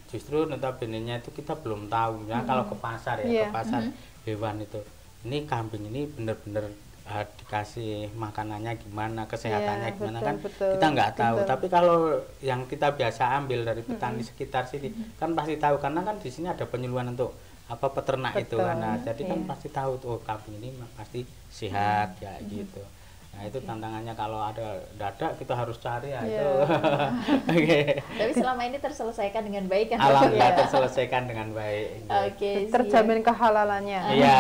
justru notabene-nya itu kita belum tahu ya. Kalau ke pasar ya, ke pasar hewan itu ini kambing ini benar-benar dikasih makanannya gimana, kesehatannya gimana kan kita nggak tahu. Tapi kalau yang kita biasa ambil dari petani sekitar sini kan pasti tahu, karena kan di sini ada penyuluhan untuk peternak itu kan. Nah, jadi kan pasti tahu tuh kambing ini pasti sehat ya gitu. Nah itu tantangannya kalau ada dadak kita harus cari ya itu. Tapi selama ini terselesaikan dengan baik kan? Alhamdulillah terselesaikan dengan baik. Oke, terjamin kehalalannya. Iya.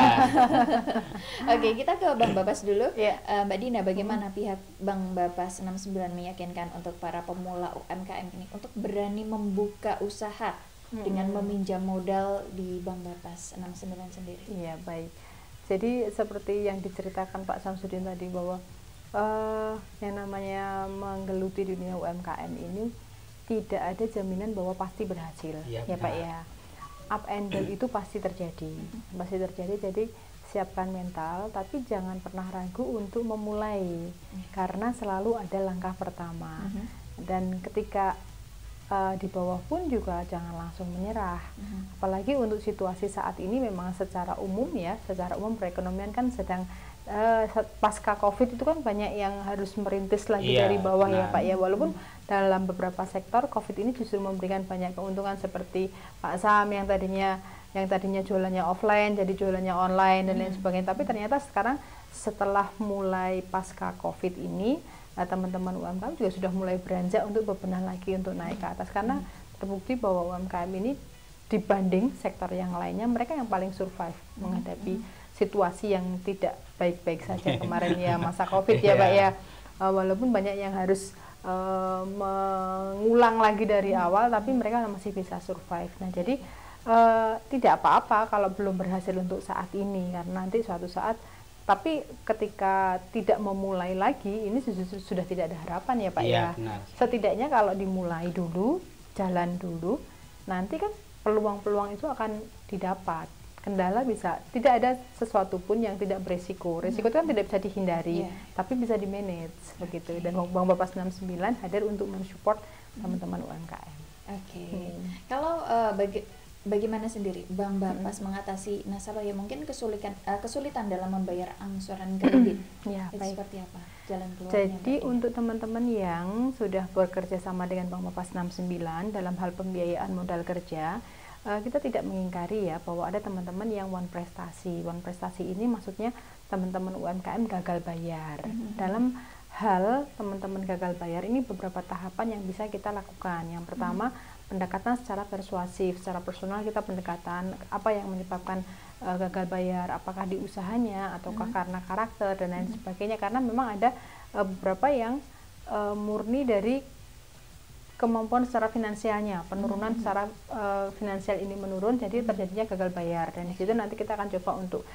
Oke, kita ke Bang Bapas dulu. Mbak Dina, bagaimana pihak Bang Bapas 69 meyakinkan untuk para pemula UMKM ini untuk berani membuka usaha dengan meminjam modal di Bang Bapas 69 sendiri? Iya, baik. Jadi seperti yang diceritakan Pak Samsudin tadi bahwa yang namanya menggeluti dunia UMKM ini tidak ada jaminan bahwa pasti berhasil, ya Pak ya. Up and down itu pasti terjadi, jadi siapkan mental, tapi jangan pernah ragu untuk memulai, karena selalu ada langkah pertama. Dan ketika di bawah pun juga jangan langsung menyerah, apalagi untuk situasi saat ini memang secara umum perekonomian kan sedang pasca COVID itu kan banyak yang harus merintis lagi dari bawah ya Pak ya, walaupun dalam beberapa sektor COVID ini justru memberikan banyak keuntungan seperti Pak Sam yang tadinya jualannya offline jadi jualannya online dan lain sebagainya, tapi ternyata sekarang setelah mulai pasca COVID ini teman-teman UMKM juga sudah mulai beranjak untuk bebenah lagi untuk naik ke atas, karena terbukti bahwa UMKM ini dibanding sektor yang lainnya mereka yang paling survive menghadapi situasi yang tidak baik-baik saja kemarin ya masa COVID ya Pak ya, walaupun banyak yang harus mengulang lagi dari awal, tapi mereka masih bisa survive. Nah jadi tidak apa-apa kalau belum berhasil untuk saat ini, karena nanti suatu saat, tapi ketika tidak memulai lagi ini sudah tidak ada harapan ya Pak ya. Setidaknya kalau dimulai dulu, jalan dulu, nanti kan peluang-peluang itu akan didapat. Kendala tidak ada sesuatu pun yang tidak beresiko. Resiko itu kan tidak bisa dihindari, tapi bisa di-manage begitu. Dan Bang Bapas 69 hadir untuk mensupport teman-teman UMKM. Kalau bagaimana sendiri Bang Bapas mengatasi nasabah yang mungkin kesulitan dalam membayar angsuran kredit? Seperti apa jalan keluarnya? Jadi untuk teman-teman yang sudah bekerja sama dengan Bang Bapas 69 dalam hal pembiayaan modal kerja, kita tidak mengingkari ya bahwa ada teman-teman yang one prestasi. One prestasi ini maksudnya teman-teman UMKM gagal bayar. Dalam hal teman-teman gagal bayar ini beberapa tahapan yang bisa kita lakukan. Yang pertama, pendekatan secara persuasif, secara personal kita pendekatan apa yang menyebabkan gagal bayar, apakah di usahanya ataukah karena karakter dan lain sebagainya, karena memang ada beberapa yang murni dari kemampuan secara finansialnya, penurunan secara finansial ini menurun, jadi terjadinya gagal bayar, dan di situ nanti kita akan coba untuk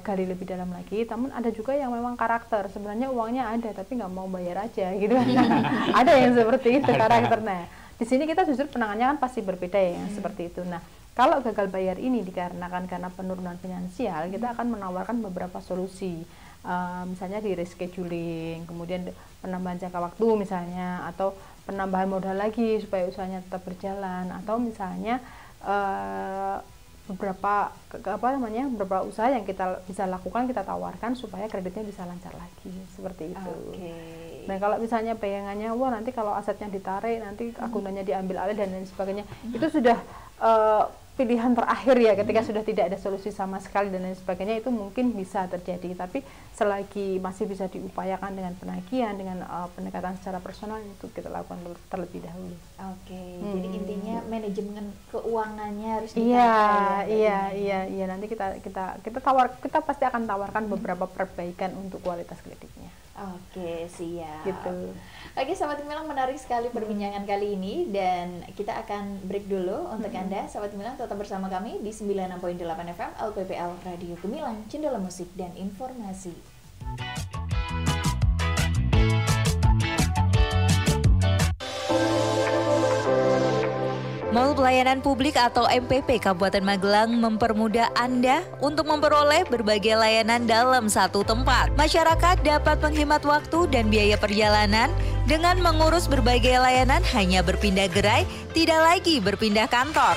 gali lebih dalam lagi. Namun ada juga yang memang karakter, sebenarnya uangnya ada tapi nggak mau bayar aja gitu. Ada yang seperti itu karakternya. Di sini kita justru penanganannya kan pasti berbeda ya, seperti itu. Nah, kalau gagal bayar ini dikarenakan karena penurunan finansial, kita akan menawarkan beberapa solusi. Misalnya di rescheduling, kemudian penambahan jangka waktu misalnya, atau penambahan modal lagi supaya usahanya tetap berjalan, atau misalnya beberapa usaha yang kita bisa lakukan, kita tawarkan supaya kreditnya bisa lancar lagi, seperti itu. Nah kalau misalnya bayangannya, wah nanti kalau asetnya ditarik, nanti akunannya diambil alih dan lain sebagainya, itu sudah pilihan terakhir ya, ketika sudah tidak ada solusi sama sekali dan lain sebagainya, itu mungkin bisa terjadi. Tapi selagi masih bisa diupayakan dengan penagihan, dengan pendekatan secara personal, itu kita lakukan terlebih dahulu. Jadi intinya manajemen keuangannya harus Iya, nanti kita pasti akan tawarkan beberapa perbaikan untuk kualitas kreditnya. Siap. Gitu. Oke, Sahabat Gemilang, menarik sekali perbincangan kali ini, dan kita akan break dulu untuk Anda, Sahabat Gemilang, tetap bersama kami di 96.8 FM LPPL Radio Gemilang, Jendela Musik dan Informasi. Mall Pelayanan Publik atau MPP Kabupaten Magelang mempermudah Anda untuk memperoleh berbagai layanan dalam satu tempat. Masyarakat dapat menghemat waktu dan biaya perjalanan dengan mengurus berbagai layanan hanya berpindah gerai, tidak lagi berpindah kantor.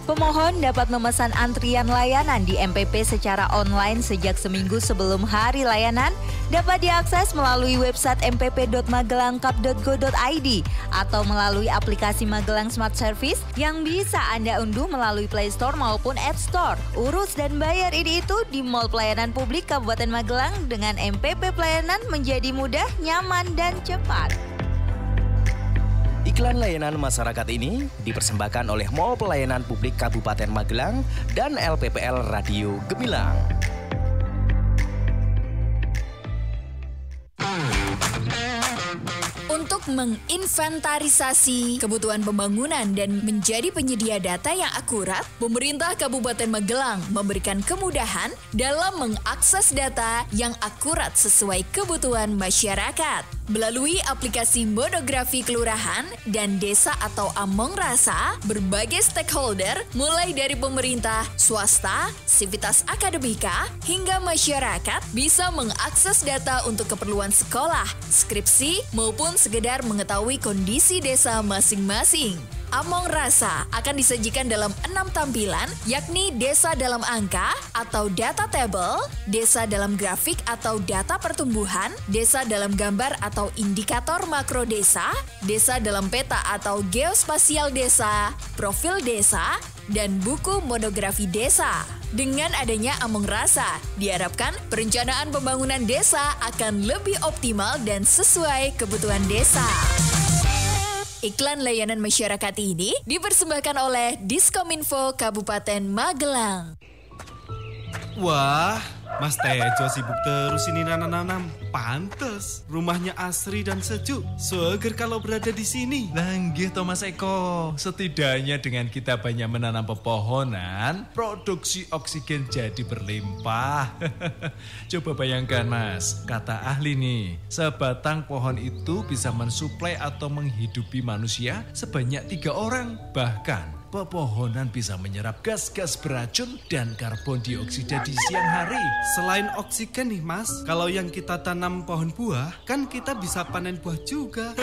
Pemohon dapat memesan antrian layanan di MPP secara online sejak seminggu sebelum hari layanan, dapat diakses melalui website mpp.magelangcup.go.id atau melalui aplikasi Magelang Smart Service yang bisa Anda unduh melalui Play Store maupun App Store. Urus dan bayar ini itu di Mall Pelayanan Publik Kabupaten Magelang dengan MPP Pelayanan menjadi mudah, nyaman, dan cepat. Iklan layanan masyarakat ini dipersembahkan oleh Mall Pelayanan Publik Kabupaten Magelang dan LPPL Radio Gemilang. Untuk menginventarisasi kebutuhan pembangunan dan menjadi penyedia data yang akurat, pemerintah Kabupaten Magelang memberikan kemudahan dalam mengakses data yang akurat sesuai kebutuhan masyarakat. Melalui aplikasi Monografi Kelurahan dan Desa atau Among Rasa, berbagai stakeholder mulai dari pemerintah, swasta, sivitas akademika, hingga masyarakat bisa mengakses data untuk keperluan sekolah, skripsi, maupun sekedar mengetahui kondisi desa masing-masing. Among Rasa akan disajikan dalam 6 tampilan, yakni desa dalam angka atau data table, desa dalam grafik atau data pertumbuhan, desa dalam gambar atau indikator makro desa, desa dalam peta atau geospasial desa, profil desa, dan buku monografi desa. Dengan adanya Among Rasa, diharapkan perencanaan pembangunan desa akan lebih optimal dan sesuai kebutuhan desa. Iklan layanan masyarakat ini dipersembahkan oleh Diskominfo Kabupaten Magelang. Wah, Mas Tejo sibuk terus ini nanam-nanam. Pantes, rumahnya asri dan sejuk. Seger kalau berada di sini. Langgih Thomas Eko, setidaknya dengan kita banyak menanam pepohonan, produksi oksigen jadi berlimpah. Coba bayangkan Mas, kata ahli nih, sebatang pohon itu bisa mensuplai atau menghidupi manusia sebanyak 3 orang. Bahkan pepohonan bisa menyerap gas-gas beracun dan karbon dioksida di siang hari. Selain oksigen nih Mas, kalau yang kita tanam pohon buah, kan kita bisa panen buah juga.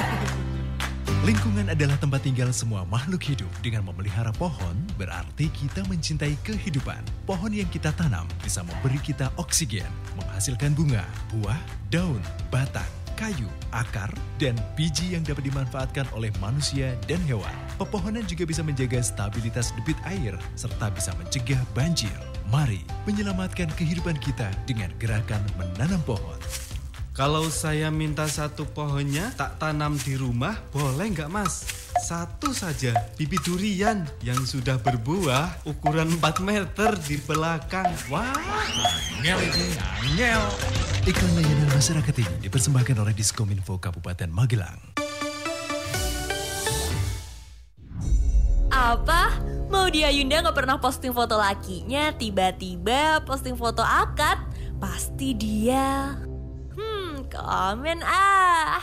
Lingkungan adalah tempat tinggal semua makhluk hidup. Dengan memelihara pohon, berarti kita mencintai kehidupan. Pohon yang kita tanam bisa memberi kita oksigen, menghasilkan bunga, buah, daun, batang, kayu, akar, dan biji yang dapat dimanfaatkan oleh manusia dan hewan. Pepohonan juga bisa menjaga stabilitas debit air, serta bisa mencegah banjir. Mari menyelamatkan kehidupan kita dengan gerakan menanam pohon. Kalau saya minta 1 pohonnya tak tanam di rumah, boleh nggak Mas? 1 saja, bibit durian yang sudah berbuah ukuran 4 meter di belakang. Wah, ngel ini, ngel. Iklan layanan masyarakat ini dipersembahkan oleh Diskominfo Kabupaten Magelang. Apa? Maudy Ayunda gak pernah posting foto lakinya, tiba-tiba posting foto akad? Pasti dia. Komen ah.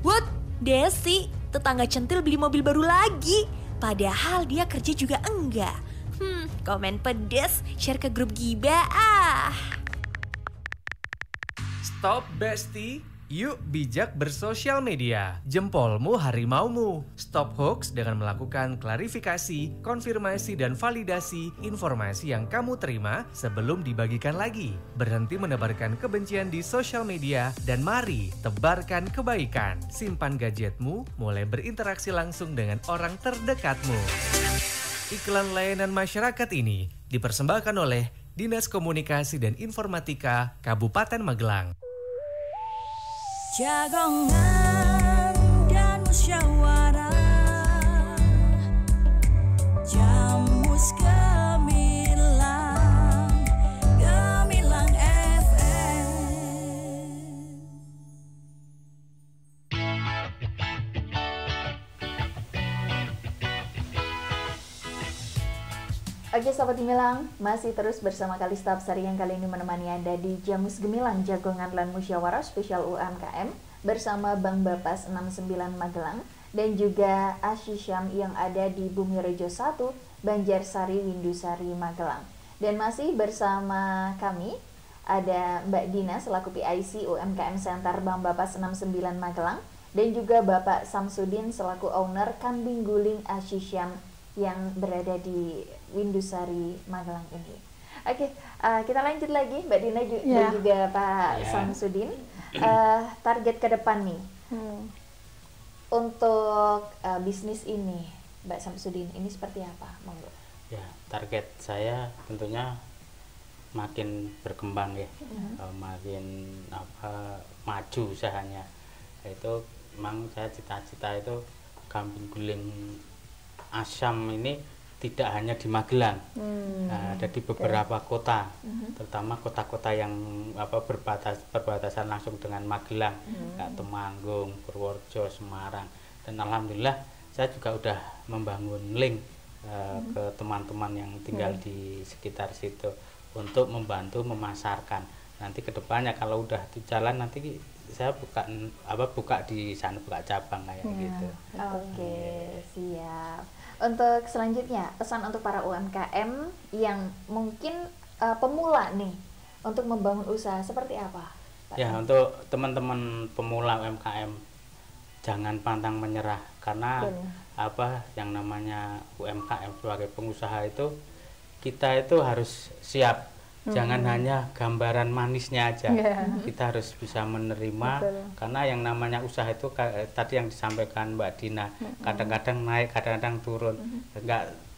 What? Desi, tetangga centil beli mobil baru lagi. Padahal dia kerja juga enggak. Komen pedes, share ke grup Giba ah. Stop Besti, yuk bijak bersosial media. Jempolmu harimaumu. Stop hoax dengan melakukan klarifikasi, konfirmasi dan validasi informasi yang kamu terima sebelum dibagikan lagi. Berhenti menebarkan kebencian di sosial media dan mari tebarkan kebaikan. Simpan gadgetmu, mulai berinteraksi langsung dengan orang terdekatmu. Iklan layanan masyarakat ini dipersembahkan oleh Dinas Komunikasi dan Informatika Kabupaten Magelang. Jagongan dan musyawarah, Jamus Gemilang, Gemilang FM. Oke Sobat Gemilang, masih terus bersama Kalista Absari yang kali ini menemani Anda di Jamus Gemilang Jagongan lan Musyawarah Spesial UMKM bersama Bang Bapas 69 Magelang dan juga Asyisham yang ada di Bumi Rejo 1, Banjarsari, Windusari, Magelang. Dan masih bersama kami ada Mbak Dina selaku PIC UMKM Center Bang Bapas 69 Magelang dan juga Bapak Samsudin selaku owner Kambing Guling Asyisham yang berada di Windusari Magelang ini. Oke, kita lanjut lagi Mbak Dina dan juga Pak Samsudin. Target ke depan nih untuk bisnis ini, Mbak Samsudin, ini seperti apa, monggo? Ya, target saya tentunya makin berkembang ya, makin maju usahanya. Itu memang saya cita-cita itu Kambing Guling Asyam ini tidak hanya di Magelang, ada di beberapa kota, terutama kota-kota yang berbatasan langsung dengan Magelang, kayak Temanggung, Purworejo, Semarang, dan alhamdulillah saya juga udah membangun link ke teman-teman yang tinggal di sekitar situ untuk membantu memasarkan. Nanti kedepannya kalau udah di jalan nanti saya buka di sana, buka cabang kayak gitu. Oke, siap. Untuk selanjutnya, pesan untuk para UMKM yang mungkin pemula nih untuk membangun usaha seperti apa, Pak? Ya, untuk teman-teman pemula UMKM jangan pantang menyerah, karena yang namanya UMKM sebagai pengusaha itu kita itu harus siap. Jangan hanya gambaran manisnya aja, kita harus bisa menerima. Karena yang namanya usaha itu tadi yang disampaikan Mbak Dina, kadang-kadang naik, kadang-kadang turun,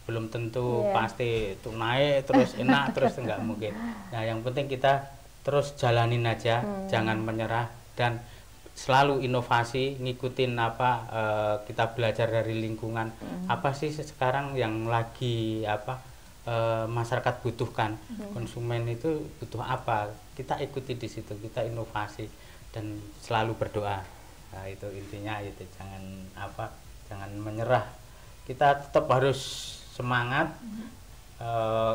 belum tentu pasti itu naik terus enak terus, enggak mungkin. Nah, yang penting kita terus jalanin aja, jangan menyerah, dan selalu inovasi, ngikutin kita belajar dari lingkungan, apa sih sekarang yang lagi masyarakat butuhkan, konsumen itu butuh apa, kita ikuti di situ, kita inovasi dan selalu berdoa. Nah, itu intinya, itu jangan menyerah, kita tetap harus semangat,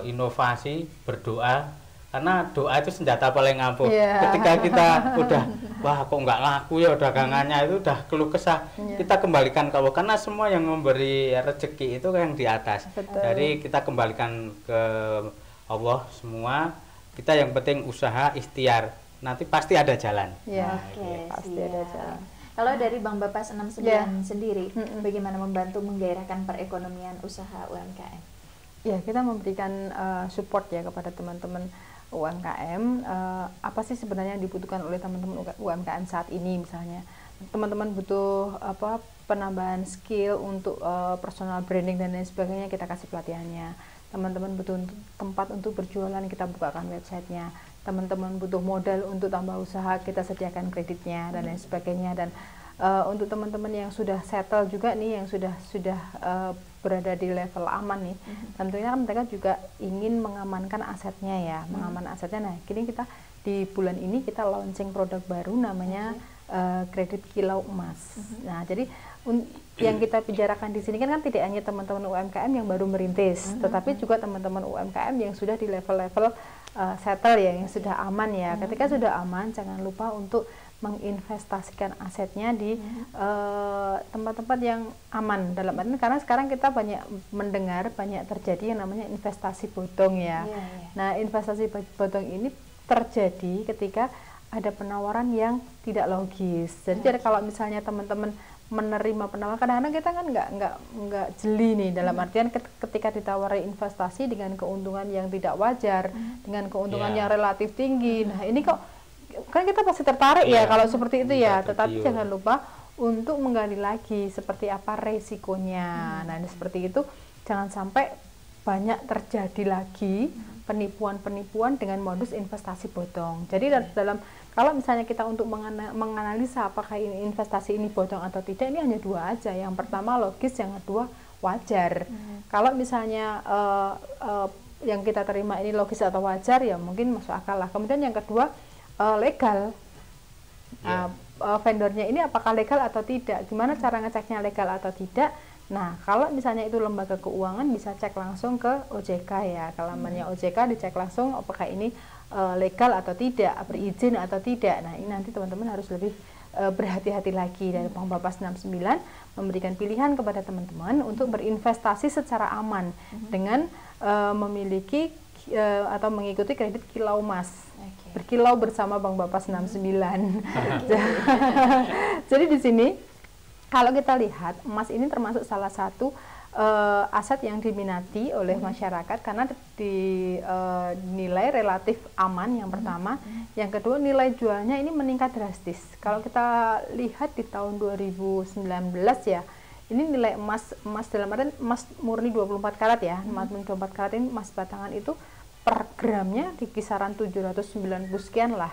inovasi, berdoa, karena doa itu senjata paling ampuh. Ketika kita udah kok nggak laku ya dagangannya, itu udah keluh kesah, kita kembalikan ke Allah, karena semua yang memberi rezeki itu yang di atas. Jadi kita kembalikan ke Allah semua, kita yang penting usaha, ikhtiar, nanti pasti ada jalan. Pasti ada jalan. Kalau dari Bang Bapak 69 sendiri, bagaimana membantu menggairahkan perekonomian usaha UMKM? Ya, kita memberikan support ya kepada teman-teman UMKM. Apa sih sebenarnya yang dibutuhkan oleh teman-teman UMKM saat ini? Misalnya teman-teman butuh penambahan skill untuk personal branding dan lain sebagainya, kita kasih pelatihannya. Teman-teman butuh tempat untuk berjualan, kita bukakan websitenya. Teman-teman butuh modal untuk tambah usaha, kita sediakan kreditnya dan lain sebagainya. Dan untuk teman-teman yang sudah settle juga nih, yang sudah berada di level aman nih, tentunya kan mereka juga ingin mengamankan asetnya ya, mengamankan asetnya. Nah, kini kita di bulan ini kita launching produk baru namanya kredit kilau emas. Nah, jadi yang kita bicarakan di sini kan tidak hanya teman-teman UMKM yang baru merintis, tetapi juga teman-teman UMKM yang sudah di level-level settle ya, yang sudah aman ya. Ketika sudah aman, jangan lupa untuk menginvestasikan asetnya di tempat-tempat yang aman, dalam arti karena sekarang kita banyak mendengar, banyak terjadi yang namanya investasi bodong ya. Nah, investasi bodong ini terjadi ketika ada penawaran yang tidak logis. Jadi kalau misalnya teman-teman menerima penawaran, kadang-kadang kita kan nggak jeli nih, dalam artian ketika ditawari investasi dengan keuntungan yang tidak wajar, dengan keuntungan yang relatif tinggi. Nah, ini kok kan kita pasti tertarik ya kalau seperti itu ya, tetapi jangan lupa untuk menggali lagi seperti apa resikonya. Nah, seperti itu jangan sampai banyak terjadi lagi penipuan-penipuan dengan modus investasi bodong. Jadi dalam kalau misalnya kita untuk menganalisa apakah ini investasi ini bodong atau tidak, ini hanya dua aja. Yang pertama logis, yang kedua wajar. Kalau misalnya yang kita terima ini logis atau wajar, ya mungkin masuk akal lah. Kemudian yang kedua legal. Vendornya ini apakah legal atau tidak? Gimana cara ngeceknya legal atau tidak? Nah, kalau misalnya itu lembaga keuangan, bisa cek langsung ke OJK ya. Kalau namanya OJK, dicek langsung apakah ini legal atau tidak, berizin atau tidak. Nah, ini nanti teman-teman harus lebih berhati-hati lagi. Dari Bang Bapak 69 memberikan pilihan kepada teman-teman untuk berinvestasi secara aman dengan memiliki atau mengikuti kredit kilau emas. berkilau bersama Bank Bapas 69. Jadi di sini kalau kita lihat emas ini termasuk salah satu aset yang diminati oleh masyarakat karena dinilai relatif aman yang pertama. Yang kedua, nilai jualnya ini meningkat drastis. Kalau kita lihat di tahun 2019 ya, ini nilai emas dalam artian emas murni 24 karat ya, emas murni 24 karat ini emas batangan itu per gramnya di kisaran 790 sekian lah,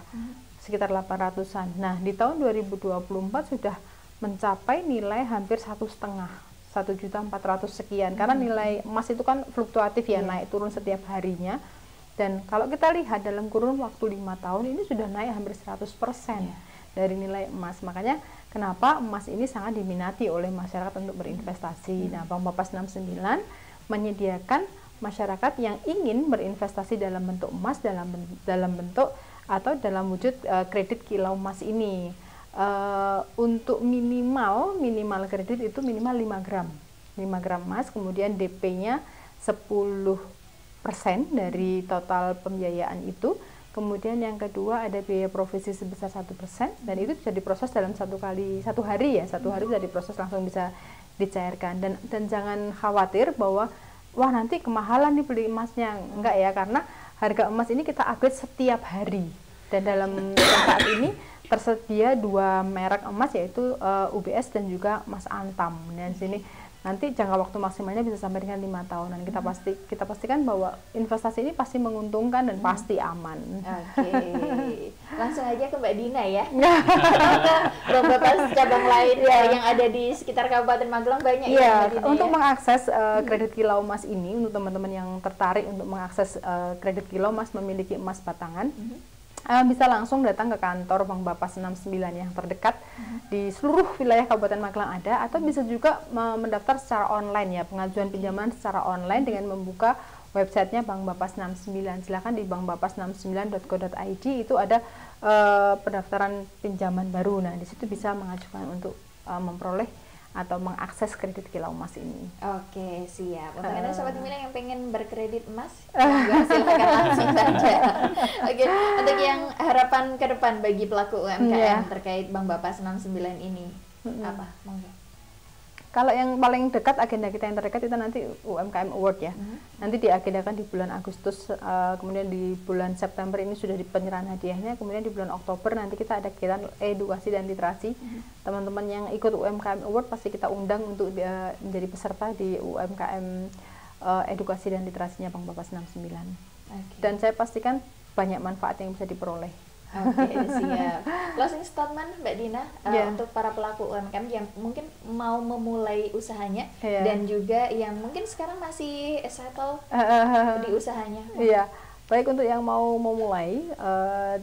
sekitar 800-an. Nah, di tahun 2024 sudah mencapai nilai hampir 1,4 sekian, karena nilai emas itu kan fluktuatif ya, naik turun setiap harinya. Dan kalau kita lihat dalam kurun waktu 5 tahun ini sudah naik hampir 100% dari nilai emas. Makanya kenapa emas ini sangat diminati oleh masyarakat untuk berinvestasi. Nah, Bank Bapas 69 menyediakan masyarakat yang ingin berinvestasi dalam bentuk emas, dalam bentuk atau dalam wujud kredit kilau emas ini. Untuk minimal kredit itu minimal 5 gram emas, kemudian DP-nya 10% dari total pembiayaan itu. Kemudian yang kedua ada biaya provisi sebesar 1%, dan itu bisa diproses dalam satu hari bisa diproses, langsung bisa dicairkan. Dan jangan khawatir bahwa wah nanti kemahalan nih beli emasnya, enggak ya, karena harga emas ini kita update setiap hari. Dan dalam saat ini tersedia 2 merek emas, yaitu UBS dan juga Mas Antam. Dan sini nanti jangka waktu maksimalnya bisa sampai dengan 5 tahunan. Kita pastikan bahwa investasi ini pasti menguntungkan dan pasti aman. Oke. Langsung aja ke Mbak Dina ya. Bank Bapas cabang lain yang ada di sekitar Kabupaten Magelang banyak ya Mbak Dina. Untuk mengakses kredit kilau emas ini, untuk teman-teman yang tertarik untuk mengakses kredit kilau emas, memiliki emas batangan, bisa langsung datang ke kantor Bank Bapas 69 yang terdekat di seluruh wilayah Kabupaten Magelang ada, atau bisa juga mendaftar secara online ya, pengajuan pinjaman secara online dengan membuka websitenya Bank Bapas 69. Silakan di bankbapas69.co.id, itu ada pendaftaran pinjaman baru. Nah, di situ bisa mengajukan untuk memperoleh atau mengakses kredit kilau emas ini. Oke, siap. Untuk Anda Sobat Gemilang yang pengen berkredit emas, silakan langsung saja. Oke, untuk yang harapan ke depan bagi pelaku UMKM terkait Bank Bapas 69 ini, apa? Monggo. Kalau yang paling dekat, agenda kita yang terdekat itu nanti UMKM Award ya. Nanti diagendakan di bulan Agustus, kemudian di bulan September ini sudah di penyerahan hadiahnya, kemudian di bulan Oktober nanti kita ada kegiatan edukasi dan literasi. Teman-teman yang ikut UMKM Award pasti kita undang untuk menjadi peserta di UMKM edukasi dan literasinya Bank Bapas 69. Dan saya pastikan banyak manfaat yang bisa diperoleh. Oke, siap. Closing statement Mbak Dina untuk para pelaku UMKM yang mungkin mau memulai usahanya dan juga yang mungkin sekarang masih settle di usahanya. Iya, baik, untuk yang mau memulai,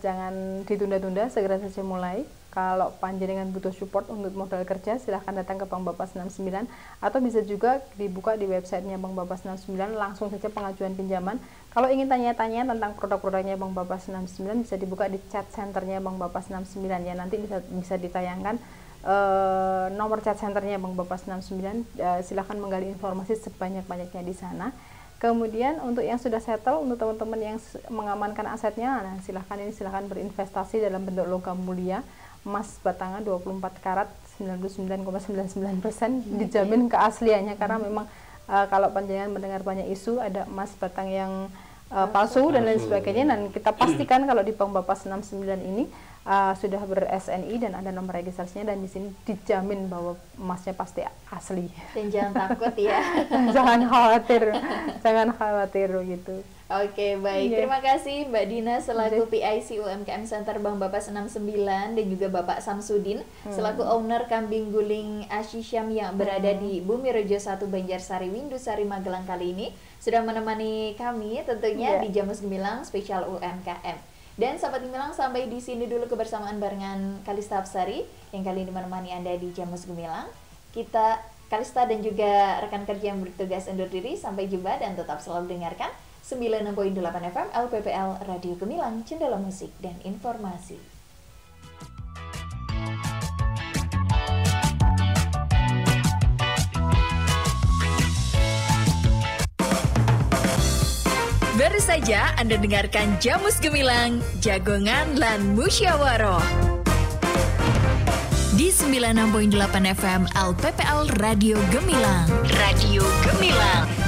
jangan ditunda-tunda, segera saja mulai. Kalau panjenengan butuh support untuk modal kerja, silahkan datang ke Bank Bapas 69, atau bisa juga dibuka di websitenya Bank Bapas 69, langsung saja pengajuan pinjaman. Kalau ingin tanya-tanya tentang produk-produknya Bank Bapas 69, bisa dibuka di chat centernya Bank Bapas 69 ya. Nanti bisa ditayangkan nomor chat centernya Bank Bapas 69. Silahkan menggali informasi sebanyak-banyaknya di sana. Kemudian untuk yang sudah settle, untuk teman-teman yang mengamankan asetnya, nah silahkan berinvestasi dalam bentuk logam mulia, emas batangan 24 karat 99,99%, dijamin keasliannya, karena memang kalau panjenengan mendengar banyak isu ada emas batang yang palsu dan lain sebagainya, dan kita pastikan kalau di Bank Bapas 69 ini sudah ber-SNI dan ada nomor registrasinya, dan di sini dijamin bahwa emasnya pasti asli. Dan jangan takut ya. jangan khawatir gitu. Oke, baik. Terima kasih Mbak Dina selaku PIC UMKM Center Bank Bapas 69, dan juga Bapak Samsudin selaku owner Kambing Guling Ashisyam yang berada di Bumi Rejo 1 Banjarsari Windusari Magelang kali ini sudah menemani kami tentunya di Jamus Gemilang spesial UMKM. Dan Sahabat Gemilang, sampai di sini dulu kebersamaan barengan Kalista Absari yang kali ini menemani Anda di Jamus Gemilang. Kita, Kalista dan juga rekan kerja yang bertugas undur diri. Sampai jumpa dan tetap selalu dengarkan 96.8 FM LPPL Radio Gemilang, Jendela Musik dan Informasi. Baru saja Anda dengarkan Jamus Gemilang, Jagongan lan Musyawaroh. Di 96.8 FM LPPL Radio Gemilang. Radio Gemilang.